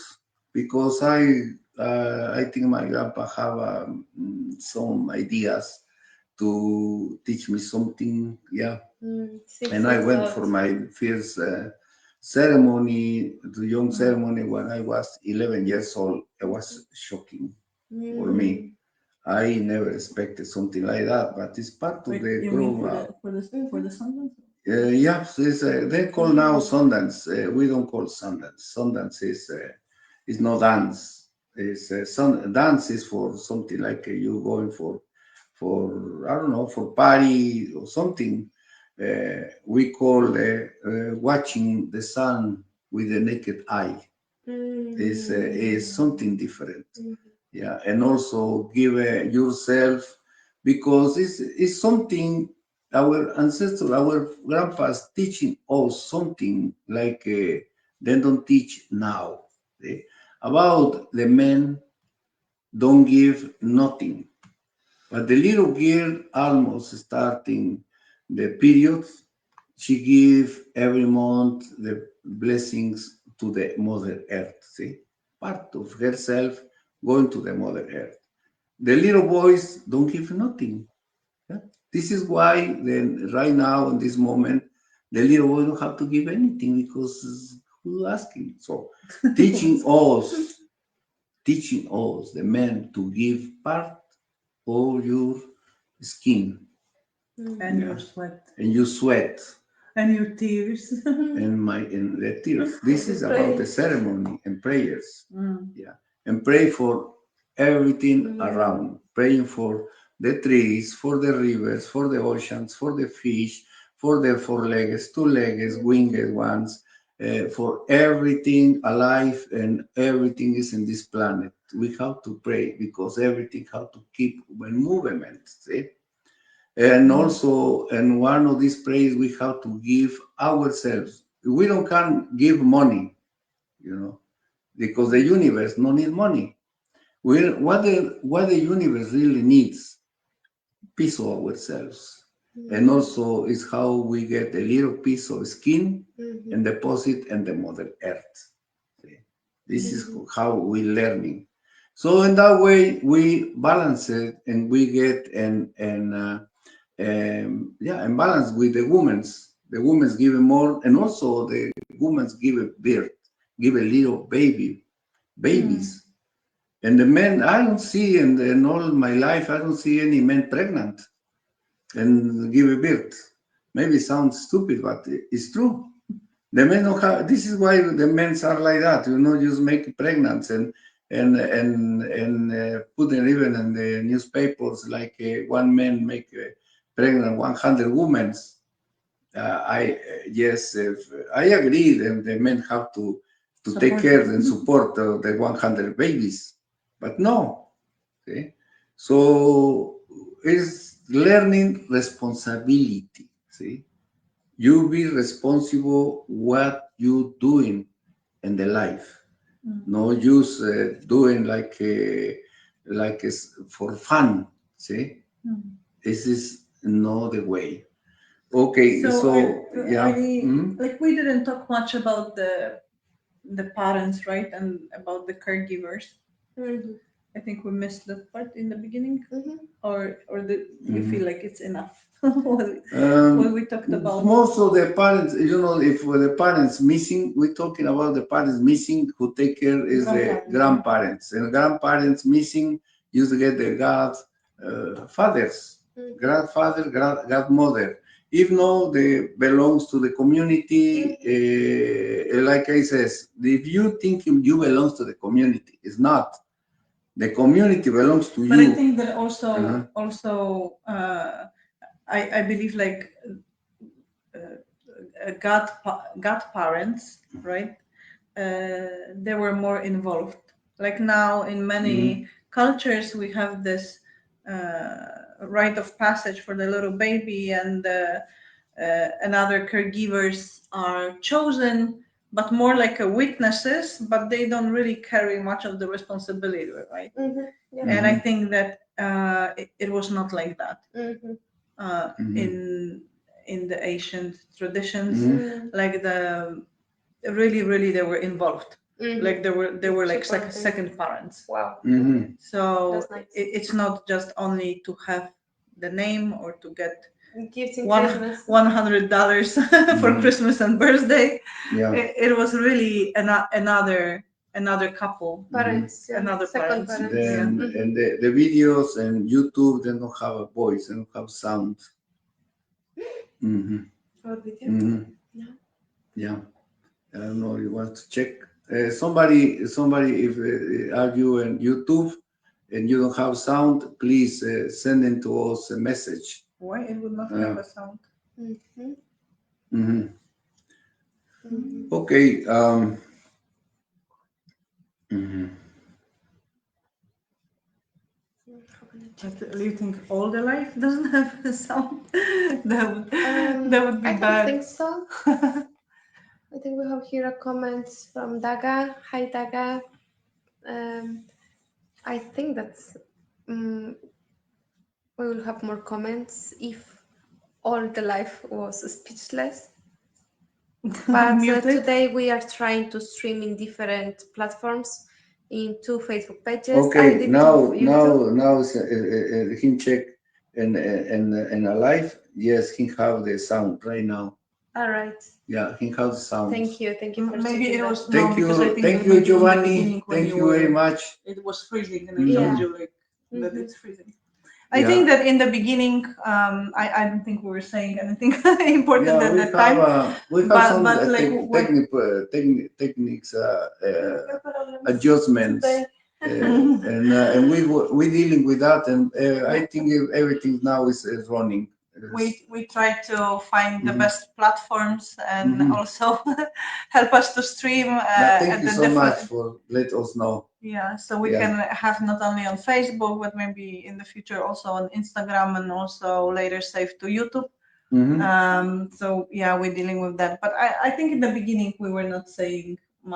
because I think my grandpa have some ideas to teach me something. Yeah, and I went for my first ceremony, the young ceremony, when I was 11 years old. It was shocking for me. I never expected something like that, but it's part of the grown up. For the Sundance? Yeah, so they call now Sundance. We don't call Sundance. Sundance is no dance. It's dance is for something like you going for I don't know, for party or something. We call watching the sun with the naked eye. Is something different. Yeah, and also give yourself, because it's something our ancestors, our grandpas teaching us something like they don't teach now. Okay? About the men don't give nothing, but the little girl almost starting the period, she give every month the blessings to the Mother Earth. See, part of herself going to the Mother Earth. The little boys don't give nothing. Yeah? This is why then right now in this moment the little boy don't have to give anything, because who's asking? So teaching us the men to give part of your skin And your sweat. and your sweat And your tears. and the tears. This is about the ceremony and prayers. Yeah, and pray for everything around. Praying for the trees, for the rivers, for the oceans, for the fish, for the four legs, two legs, winged ones, for everything alive and everything is in this planet. We have to pray because everything has to keep in movement. See? And also, in one of these prayers, we have to give ourselves. We don't can give money, because the universe no need money. What the universe really needs, piece of ourselves, and also is how we get a little piece of skin and deposit in the Mother Earth. See? This is how we learning. So in that way, we balance it and we get and balance with the women's. The women's give more, and also the women's give a birth, give a little babies. And the men, I don't see in all my life, I don't see any men pregnant and give a birth. Maybe it sounds stupid, but it's true. The men don't have. This is why the men are like that. Just make pregnant and put them even in the newspapers like one man make pregnant 100 women. I agree that the men have to take care and support the 100 babies, but no. Okay? So it's learning responsibility. See, you be responsible what you doing in the life. No use doing like for fun. See, this is not the way. Okay, so yeah. Like we didn't talk much about the parents, right, and about the caregivers. I think we missed that part in the beginning, or you feel like it's enough what we talked about. Most of the parents, if the parents missing, we're talking about the parents missing who take care is the grandparents, and grandparents missing used to get the godfathers, grandfather, godmother. if no, they belongs to the community. Like I says, if you think you belongs to the community, it's not. The community belongs to But you. I think that also I believe like godparents, right? They were more involved. Like now in many cultures, we have this rite of passage for the little baby, and other caregivers are chosen, but more like a witnesses, but they don't really carry much of the responsibility, right? Yeah. And I think that it was not like that in the ancient traditions. Like really they were involved. Like they were like second parents. Wow. So That's nice. it's not just only to have the name or to get Gifts in Christmas. $100 for Christmas and birthday. Yeah. It was really another couple. Parents. Yeah. Another Second parents. Then, and the videos and YouTube, they don't have a voice, they don't have sound. Or video. Yeah. I don't know, you want to check? Somebody, if are you on YouTube and you don't have sound, please send in to us a message. Why it would not have a sound? Okay. Do you think all the life doesn't have a sound? that would be I bad. don't think so. I think we have here a comment from Daga. Hi, Daga. I think that's we will have more comments if all the life was speechless. But today we are trying to stream in different platforms, in 2 Facebook pages. Okay, and now YouTube. him check and alive. Yes, he have the sound right now. All right. Yeah, he has the sound. Thank you for maybe checking it was that. Thank you, Giovanni. Thank you very much. It was freezing, and I told you like that it's freezing. I Yeah. think that in the beginning, I don't think we were saying anything important at that time. We have But- some but like techniques adjustments, and we dealing with that, and I think everything now is running. We try to find the best platforms and also help us to stream. Thank you so much for let us know. Yeah, so we can have not only on Facebook, but maybe in the future also on Instagram, and also later save to YouTube. So yeah, we're dealing with that. But I think in the beginning we were not saying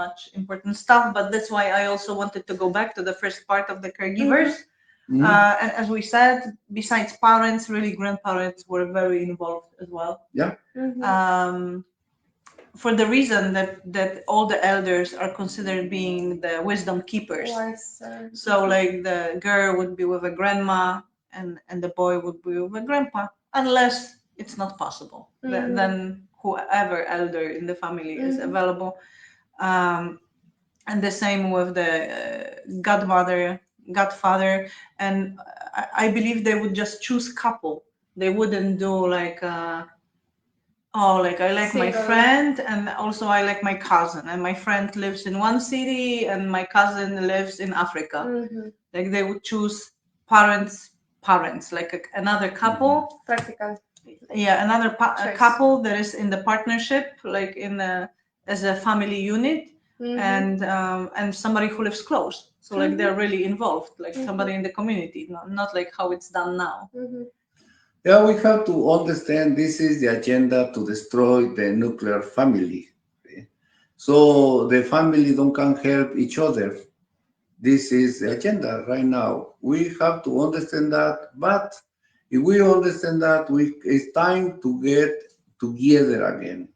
much important stuff, but that's why I also wanted to go back to the first part of the caregivers. And as we said, besides parents, really grandparents were very involved as well. Yeah. For the reason that all the elders are considered being the wisdom keepers. So like the girl would be with a grandma and the boy would be with a grandpa, unless it's not possible. Then whoever elder in the family is available. And the same with the godfather, and I believe they would just choose couple. They wouldn't do like like I like my friend, and also I like my cousin, and my friend lives in one city and my cousin lives in Africa. Like they would choose parents, like another couple. Practical. Yeah, another couple that is in the partnership, like as a family unit. And somebody who lives close, so like they're really involved, like somebody in the community, not like how it's done now. Yeah, we have to understand this is the agenda to destroy the nuclear family. So the family can help each other. This is the agenda right now. We have to understand that, but if we understand that, it's time to get together again.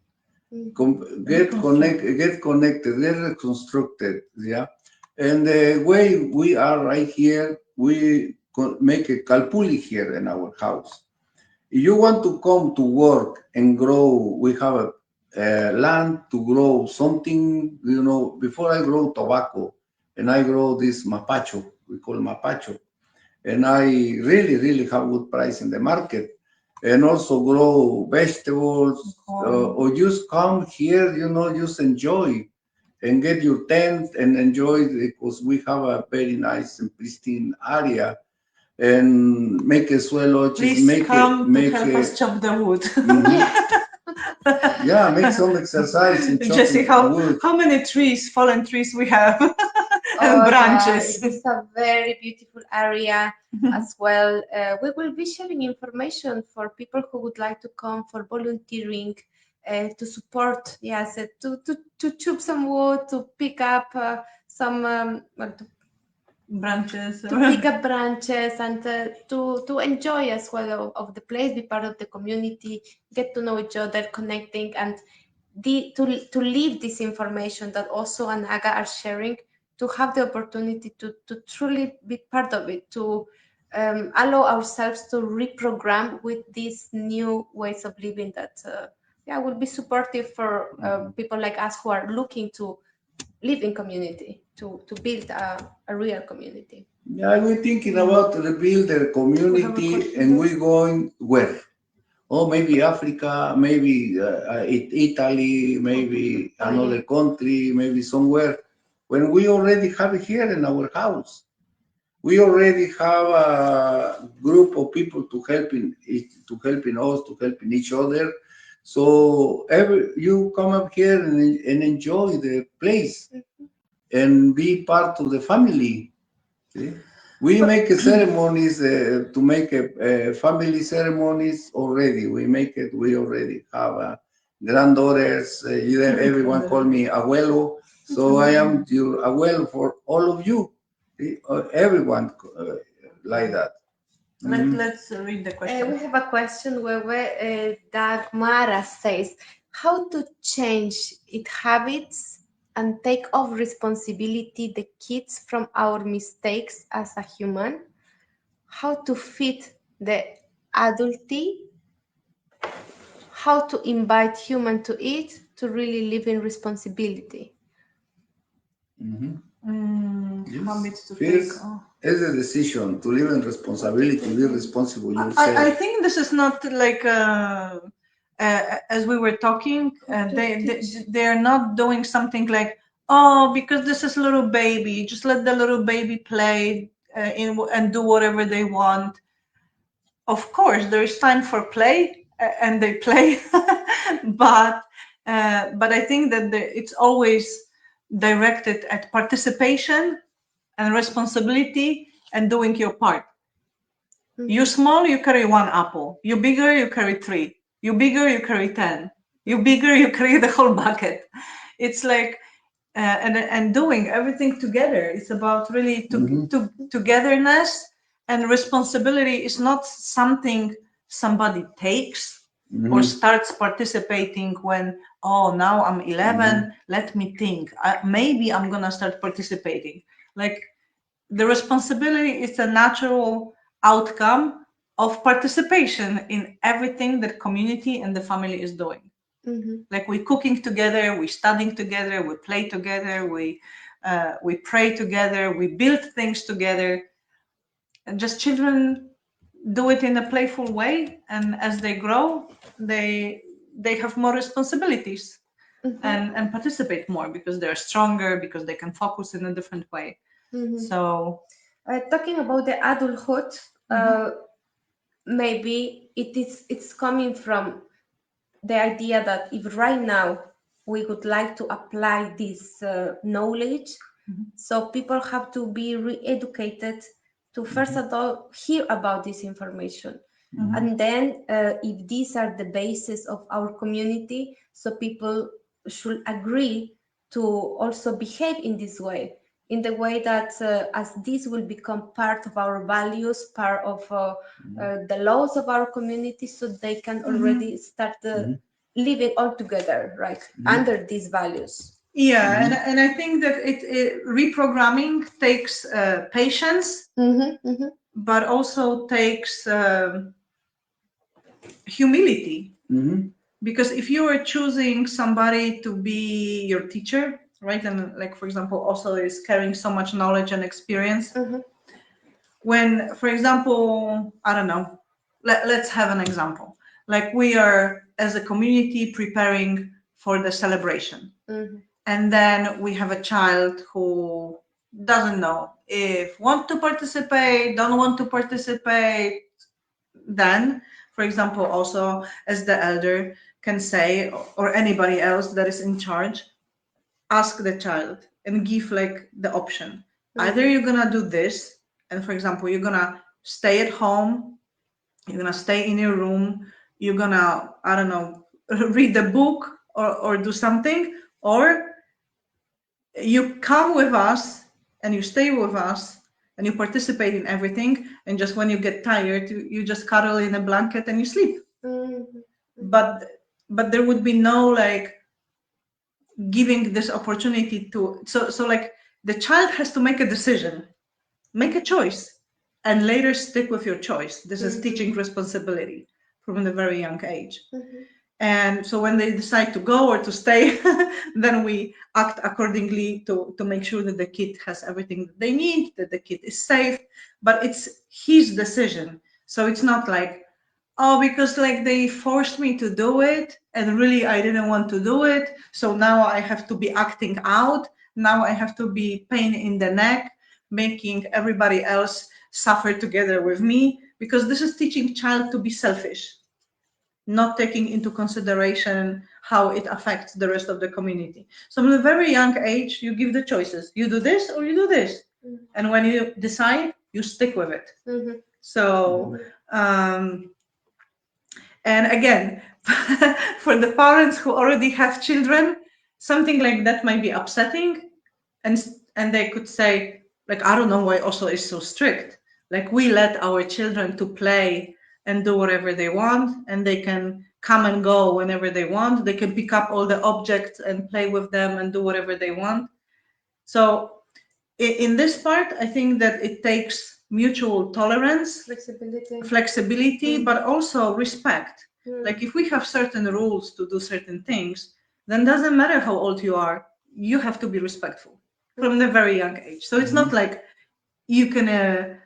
Get connected, get reconstructed, yeah. And the way we are right here, we make a calpuli here in our house. If you want to come to work and grow, we have a land to grow something. Before I grow tobacco, and I grow this mapacho, we call mapacho, and I really have good price in the market. and also grow vegetables, or just come here, just enjoy and get your tent and enjoy, because we have a very nice and pristine area, and make a suelo. Please come to help us chop the wood. Yeah, make some exercise in chopping Jesse, wood. how many fallen trees we have and branches? Yeah, it's a very beautiful area as well. We will be sharing information for people who would like to come for volunteering, to support, yes, to chop some wood, to pick up some branches, to pick up branches, and to enjoy as well of the place, be part of the community, get to know each other, connecting, and to leave this information that also and Aga are sharing, to have the opportunity to truly be part of it, to allow ourselves to reprogram with these new ways of living that will be supportive for people like us who are looking to live in community, to build a real community. Yeah, we're thinking about rebuild the community, and we're going where? Oh, maybe Africa, maybe Italy, maybe another country, maybe somewhere. When we already have it here in our house, we already have a group of people to helping us, to helping each other. So you come up here and enjoy the place and be part of the family. See? We make ceremonies to make family ceremonies already. We already have granddaughters. Everyone call me abuelo. So I am your abuelo for all of you. See? Everyone like that. Let's read the question. We have a question where Dagmara says, how to change its habits and take off responsibility the kids from our mistakes as a human, how to fit the adulty, how to invite human to it, to really live in responsibility. Habits to take off. It's a decision to live in responsibility, be responsible yourself. I think this is not like as we were talking, they're not doing something like, oh, because this is a little baby, just let the little baby play and do whatever they want. Of course, there is time for play, and they play, but I think that it's always directed at participation and responsibility and doing your part. You small, you carry 1 apple. You bigger, you carry 3. You bigger, you carry 10. You bigger, you carry the whole bucket. It's like and doing everything together. It's about really togetherness, and responsibility is not something somebody takes or starts participating when, oh, now I'm 11, let me think. Maybe I'm gonna start participating. Like, the responsibility is a natural outcome of participation in everything that community and the family is doing. Like, we're cooking together, we're studying together, we play together, we pray together, we build things together. And just children do it in a playful way, and as they grow, they have more responsibilities and participate more because they're stronger, because they can focus in a different way. So talking about the adulthood, maybe it's coming from the idea that if right now we would like to apply this knowledge, so people have to be re-educated to first of all hear about this information, and then if these are the basis of our community, so people should agree to also behave in this way, in the way that as this will become part of our values, part of the laws of our community, so they can already start living all together, right, under these values. Yeah, and I think that reprogramming takes patience, but also takes humility. Because if you are choosing somebody to be your teacher, right, and like, for example, also is carrying so much knowledge and experience, when, for example, I don't know, let's have an example. like we are as a community preparing for the celebration. And then we have a child who doesn't know if want to participate, don't want to participate. Then, for example, also as the elder can say, or anybody else that is in charge, ask the child and give like the option. Either you're gonna do this, and for example, you're gonna stay at home, you're gonna stay in your room, you're gonna, I don't know, read a book or do something, or you come with us and you stay with us and you participate in everything, and just when you get tired, you just cuddle in a blanket and you sleep. But there would be no like giving this opportunity to, so like the child has to make a decision, make a choice, and later stick with your choice. This is teaching responsibility from a very young age. And so when they decide to go or to stay, then we act accordingly to make sure that the kid has everything that they need, that the kid is safe, but it's his decision. So it's not like, oh, because like they forced me to do it and really I didn't want to do it, so now I have to be acting out, now I have to be pain in the neck, making everybody else suffer together with me, because this is teaching child to be selfish, not taking into consideration how it affects the rest of the community. So from a very young age, you give the choices. You do this or you do this. And when you decide, you stick with it. So, and again, for the parents who already have children, something like that might be upsetting. And they could say, like, I don't know why Oslo is so strict. Like, we let our children to play and do whatever they want, and they can come and go whenever they want. They can pick up all the objects and play with them and do whatever they want. So in this part, I think that it takes mutual tolerance, flexibility, but also respect. Like if we have certain rules to do certain things, then doesn't matter how old you are, you have to be respectful from the very young age. So it's not like you can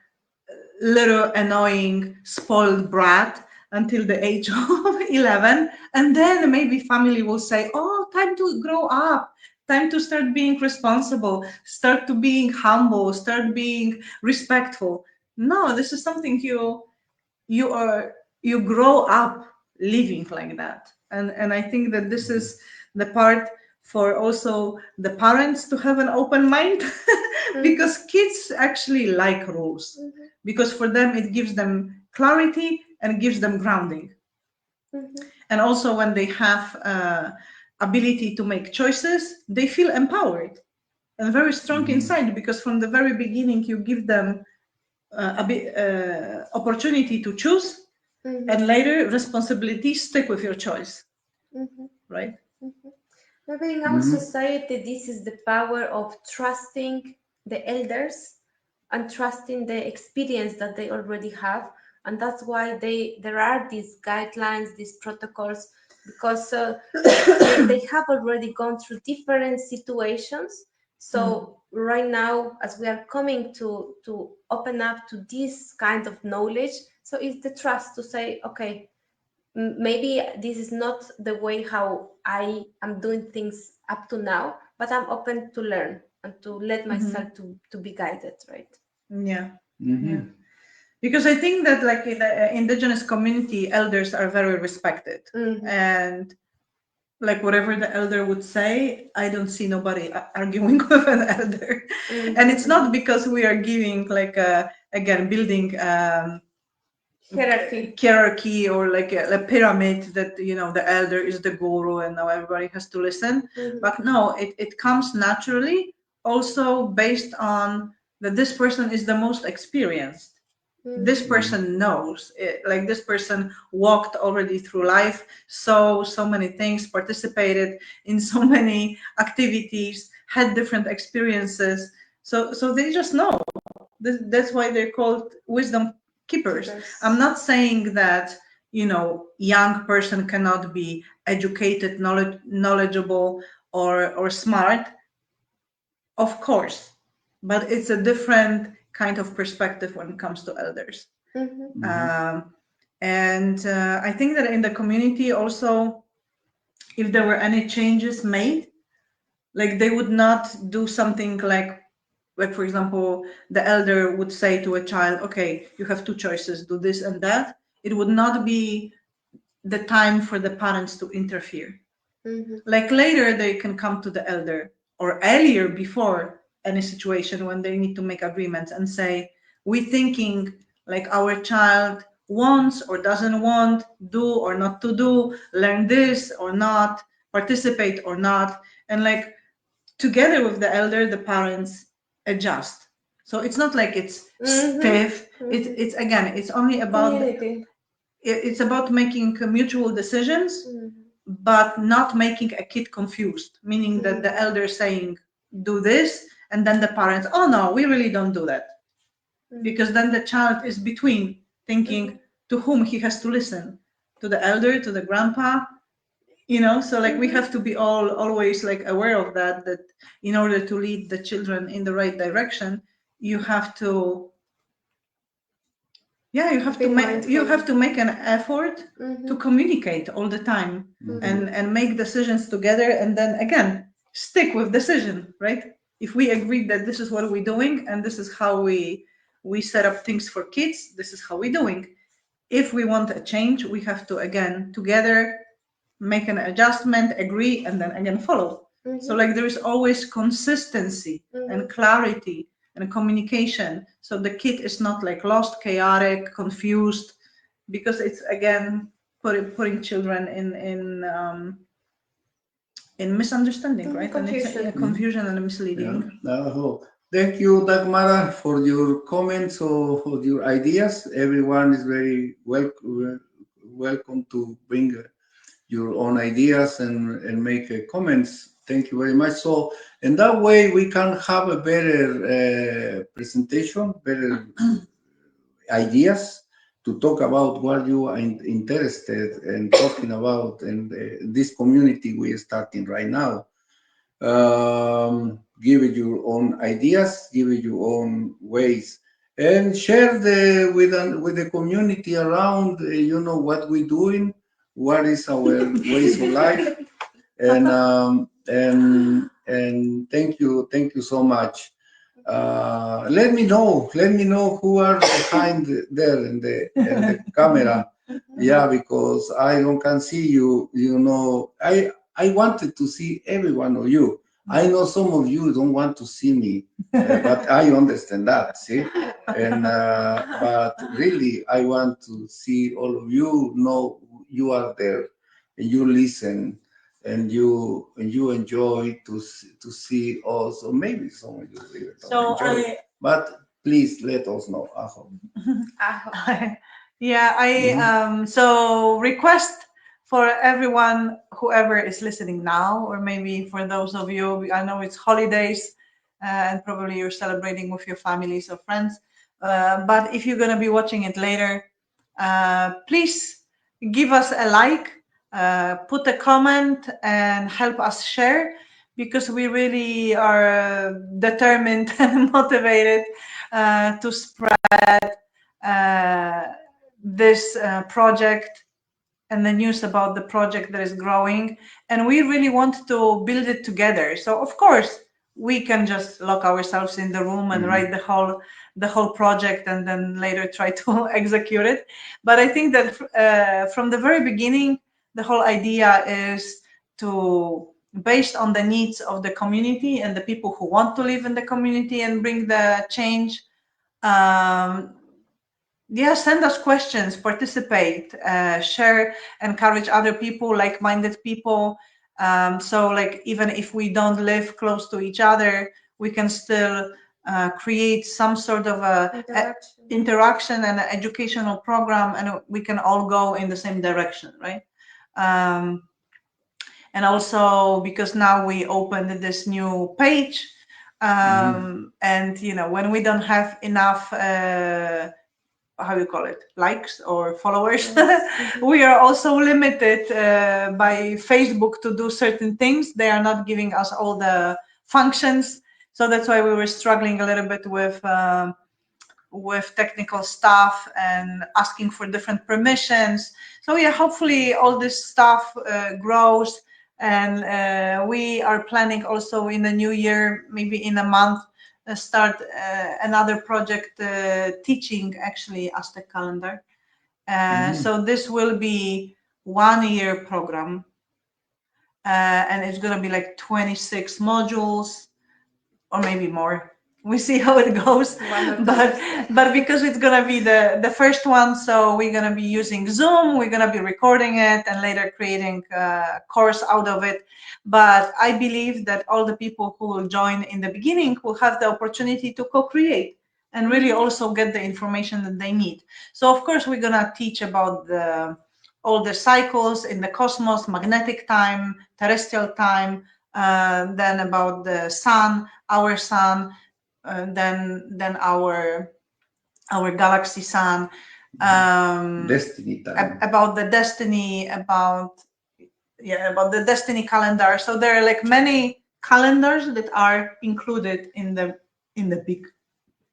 little annoying spoiled brat until the age of 11, and then maybe family will say, oh, time to grow up, time to start being responsible, start to being humble, start being respectful. No, this is something you grow up living like that. And I think that this is the part for also the parents to have an open mind, because kids actually like rules, because for them it gives them clarity and gives them grounding. And also when they have ability to make choices, they feel empowered and very strong inside, because from the very beginning you give them opportunity to choose, and later responsibility, stick with your choice. Right? Maybe in our society, this is the power of trusting the elders and trusting the experience that they already have. And that's why there are these guidelines, these protocols, because they have already gone through different situations. So right now, as we are coming to open up to this kind of knowledge, so it's the trust to say, okay, maybe this is not the way how I am doing things up to now, but I'm open to learn and to let myself to be guided, right? Yeah. Yeah. Because I think that like in the indigenous community, elders are very respected. And like whatever the elder would say, I don't see nobody arguing with an elder. And it's not because we are giving like again building hierarchy or like a pyramid that, you know, the elder is the guru and now everybody has to listen. But no, it comes naturally, also based on that this person is the most experienced. This person knows it, like this person walked already through life, so many things, participated in so many activities, had different experiences, so they just know. That's why they're called wisdom keepers. I'm not saying that, you know, young person cannot be educated, knowledgeable or smart, of course, but it's a different kind of perspective when it comes to elders. And I think that in the community also, if there were any changes made, like they would not do something like for example, the elder would say to a child, okay, you have two choices, do this and that. It would not be the time for the parents to interfere. Like later they can come to the elder, or earlier before any situation when they need to make agreements and say, we thinking like our child wants or doesn't want, do or not to do, learn this or not, participate or not. And like together with the elder, the parents adjust. So it's not like it's stiff. It's again, it's only about it's about making mutual decisions, but not making a kid confused, meaning that the elder saying do this and then the parents, oh no, we really don't do that, because then the child is between thinking to whom he has to listen, to the elder, to the grandpa, you know. So like we have to be always like aware of that in order to lead the children in the right direction, you have to you have to make an effort to communicate all the time and make decisions together, and then again stick with decision, right? If we agree that this is what we're doing and this is how we set up things for kids, this is how we're doing. If we want a change, we have to again together make an adjustment, agree, and then again follow. So like there is always consistency and clarity and communication, so the kid is not like lost, chaotic, confused, because it's again putting children in misunderstanding, right? Confusion. And it's confusion and misleading. Thank you, Dagmara, for your comments or for your ideas. Everyone is very welcome to bring your own ideas and make comments. Thank you very much. So in that way, we can have a better presentation, better ideas to talk about what you are interested in talking about in this community we are starting right now. Give it your own ideas, give it your own ways, and share with the community around. You know what we're doing, what is our ways of life, and thank you so much. Let me know who are behind there in the camera. Yeah, because I can see you. You know, I wanted to see every one of you. I know some of you don't want to see me, but I understand that. See, and but really, I want to see all of you. Know you are there, and you listen, and you enjoy to see us, or maybe some of you really don't enjoy. But please let us know. Yeah, so request for everyone, whoever is listening now, or maybe for those of you, I know it's holidays and probably you're celebrating with your families or friends, but if you're going to be watching it later, please give us a like, put a comment, and help us share, because we really are determined and motivated to spread this project and the news about the project that is growing, and we really want to build it together. So of course we can just lock ourselves in the room and write the whole project and then later try to execute it. But I think that from the very beginning, the whole idea is to, based on the needs of the community and the people who want to live in the community and bring the change, send us questions, participate, share, encourage other people, like-minded people. So like even if we don't live close to each other, we can still create some sort of interaction and an educational program, and we can all go in the same direction, right? And also because now we opened this new page, and you know, when we don't have enough how you call it, likes or followers, we are also limited by Facebook to do certain things. They are not giving us all the functions, so that's why we were struggling a little bit with with technical stuff and asking for different permissions. So yeah, hopefully all this stuff grows, and we are planning also in the new year, maybe in a month, start another project teaching actually Aztec calendar. So this will be 1 year program, and it's going to be like 26 modules or maybe more. We see how it goes, but because it's going to be the first one, so we're going to be using Zoom, we're going to be recording it and later creating a course out of it. But I believe that all the people who will join in the beginning will have the opportunity to co-create and really also get the information that they need. So of course we're going to teach about all the cycles in the cosmos, magnetic time, terrestrial time, then about the sun, our sun, then our galaxy sun, destiny time. about the destiny, about the destiny calendar. So there are like many calendars that are included in the big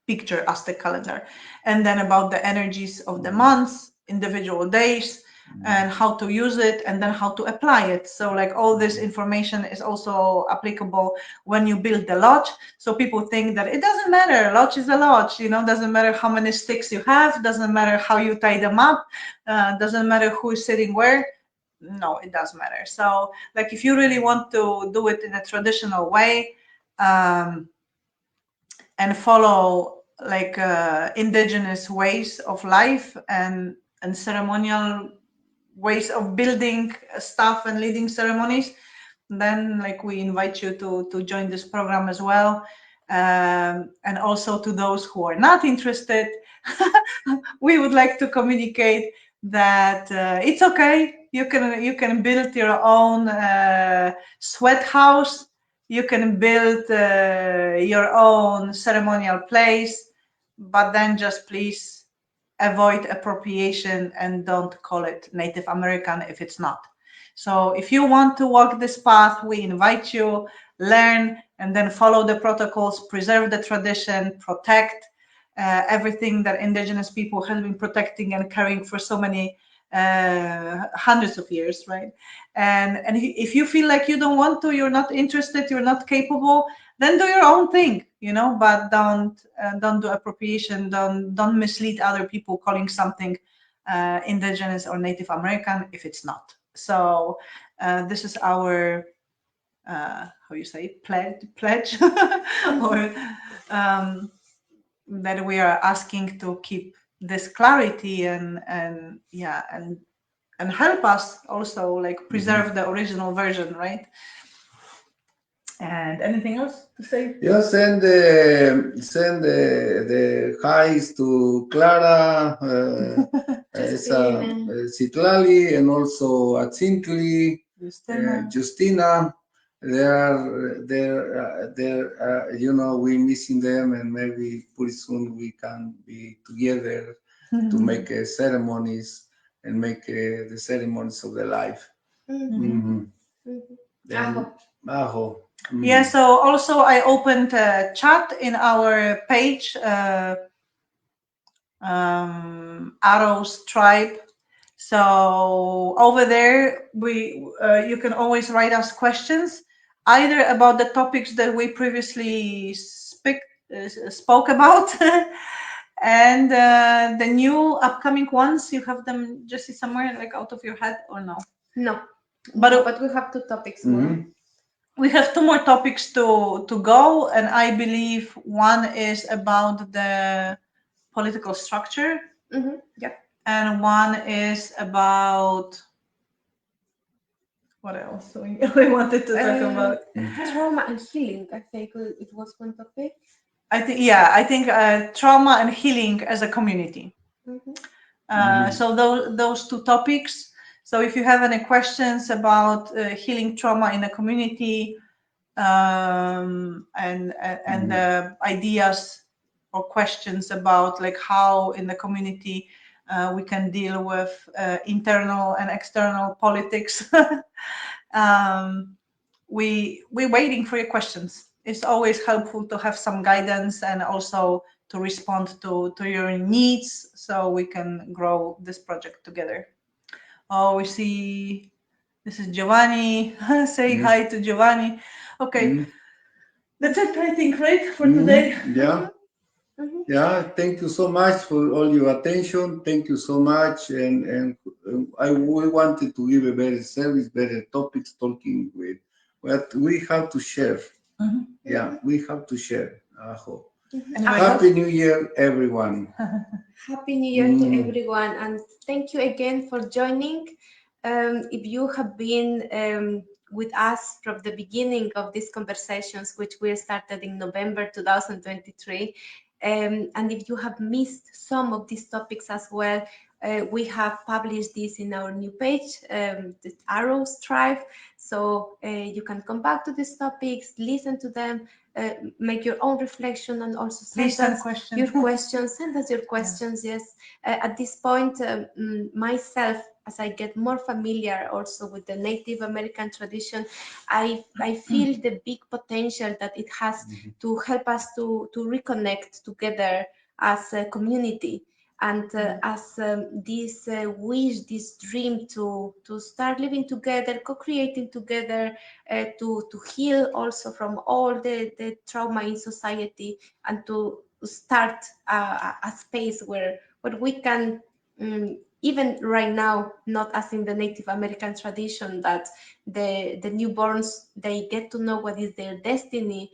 picture Aztec calendar, and then about the energies of the months, individual days, and how to use it, and then how to apply it. So like all this information is also applicable when you build the lodge. So people think that it doesn't matter, lodge is a lodge, you know, doesn't matter how many sticks you have, doesn't matter how you tie them up, doesn't matter who is sitting where. No, it does matter. So like if you really want to do it in a traditional way, and follow like indigenous ways of life and ceremonial ways of building stuff and leading ceremonies, then like we invite you to join this program as well. And also to those who are not interested, we would like to communicate that it's okay. You can build your own sweat house. You can build your own ceremonial place, but then just please avoid appropriation and don't call it Native American if it's not. So if you want to walk this path, we invite you, learn, and then follow the protocols, preserve the tradition, protect everything that indigenous people have been protecting and carrying for so many hundreds of years, right? And if you feel like you don't want to, you're not interested, you're not capable, then do your own thing, you know, but don't do appropriation, don't mislead other people calling something indigenous or Native American if it's not. So this is our how you say, pledge or that we are asking to keep this clarity and help us also like preserve the original version, right? And anything else to say? Yeah, send the highs to Clara, Citlali, and also Atzintli, Justina. They're you know, we're missing them, and maybe pretty soon we can be together to make ceremonies and make the ceremonies of the life. Then Aho. Yeah, so also I opened a chat in our page, Arrow's Tribe. So over there, you can always write us questions, either about the topics that we previously spoke about, and the new upcoming ones. You have them, Jessie, somewhere like out of your head, or no? No, but we have 2 topics more. We have 2 more topics to go, and I believe one is about the political structure. Yeah. And one is about what else we wanted to talk about. Trauma and healing, I think it was one topic. I think trauma and healing as a community. So those 2 topics. So if you have any questions about healing trauma in a community, and ideas or questions about like how in the community we can deal with internal and external politics, we're waiting for your questions. It's always helpful to have some guidance and also respond to your needs, so we can grow this project together. Oh, we see this is Giovanni. Say hi to Giovanni. Okay, that's it, I think, right, for today. Yeah. Yeah, thank you so much for all your attention. Thank you so much. And we wanted to give a better service, better topics, talking with what we have to share. Yeah, we have to share. Happy New Year, everyone. Happy New Year to everyone, and thank you again for joining. If you have been with us from the beginning of these conversations, which we started in November 2023, and if you have missed some of these topics as well, we have published this in our new page, the Arrows Tribe, so you can come back to these topics, listen to them, make your own reflection, and also send us your questions. Send us your questions. Yes, at this point, myself, as I get more familiar also with the Native American tradition, I feel the big potential that it has to help us to reconnect together as a community. And as this wish, this dream to start living together, co-creating together, to heal also from all the trauma in society, and to start a space where we can, even right now, not as in the Native American tradition, that the newborns, they get to know what is their destiny,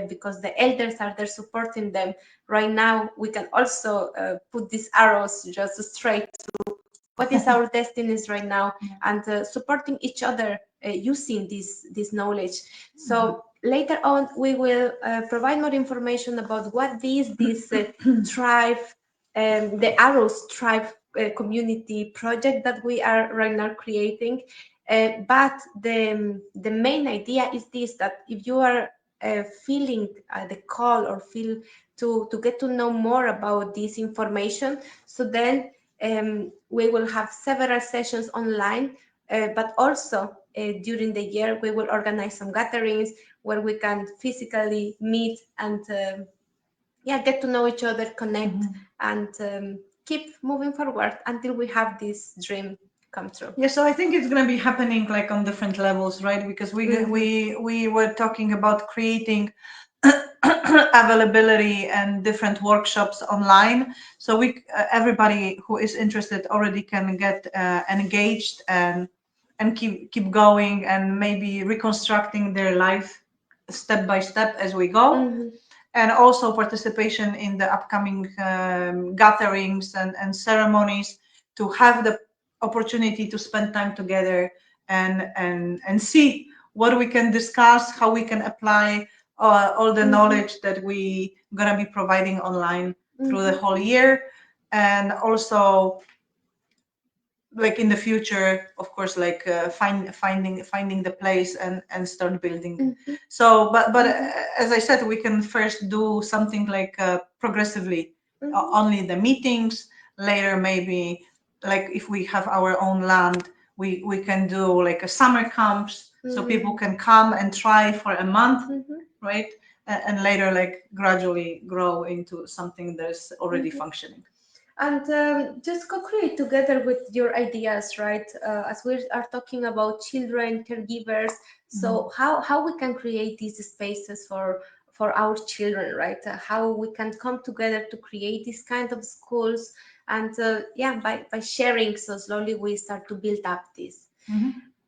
because the elders are there supporting them. Right now, we can also put these arrows just straight to what is our destinies right now, and supporting each other using this knowledge. So later on, we will provide more information about what this tribe, the Arrows Tribe community project that we are right now creating. But the main idea is this, that if you are feeling the call, or feel to get to know more about this information, so then we will have several sessions online, but also during the year we will organize some gatherings where we can physically meet and get to know each other, connect, and keep moving forward until we have this dream come true. Yeah, so I think it's going to be happening like on different levels, right? Because we were talking about creating availability and different workshops online, so everybody who is interested already can get engaged and keep going, and maybe reconstructing their life step by step as we go. And also participation in the upcoming gatherings and ceremonies, to have the opportunity to spend time together and see what we can discuss, how we can apply all the knowledge that we gonna be providing online through the whole year. And also, like in the future, of course, like finding the place and start building. So but as I said, we can first do something like progressively, only the meetings. Later, maybe, like if we have our own land, we can do like a summer camps, so people can come and try for a month, right? And later, like gradually grow into something that's already functioning. And just co-create together with your ideas, right? As we are talking about children, caregivers, so how we can create these spaces for our children, right? How we can come together to create these kind of schools, and by sharing, so slowly we start to build up this.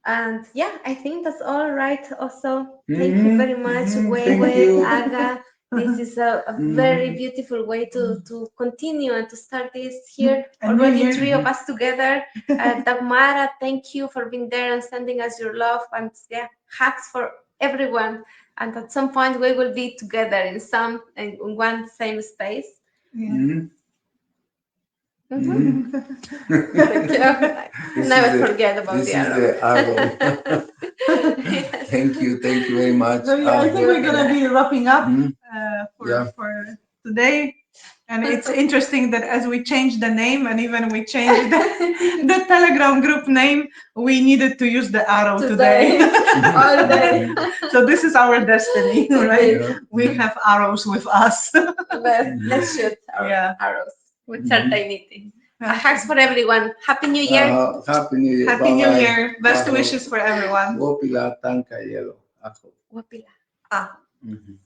And I think that's all, right? Also, thank you very much, Wei, Aga. This is a very beautiful way to continue and to start this here. Already 3 of us together. Dagmara, thank you for being there and sending us your love, and hugs for everyone. And at some point we will be together in one same space. Thank you. Never forget about the arrow. Thank you very much. So I think we're gonna be wrapping up for today. And it's interesting that as we changed the name and even we changed the Telegram group name, we needed to use the arrow today. All day. So this is our destiny, right? Yeah. We have arrows with us. Let's shoot our arrows with certainty. Hugs for everyone. Happy New Year. Happy New Year. Happy New Bye-bye. Year. Best Aho. wishes for everyone. 𝐿𝐵𝐵𝐺 tanka yellow. Aho. Wapila. Ah. Mhm.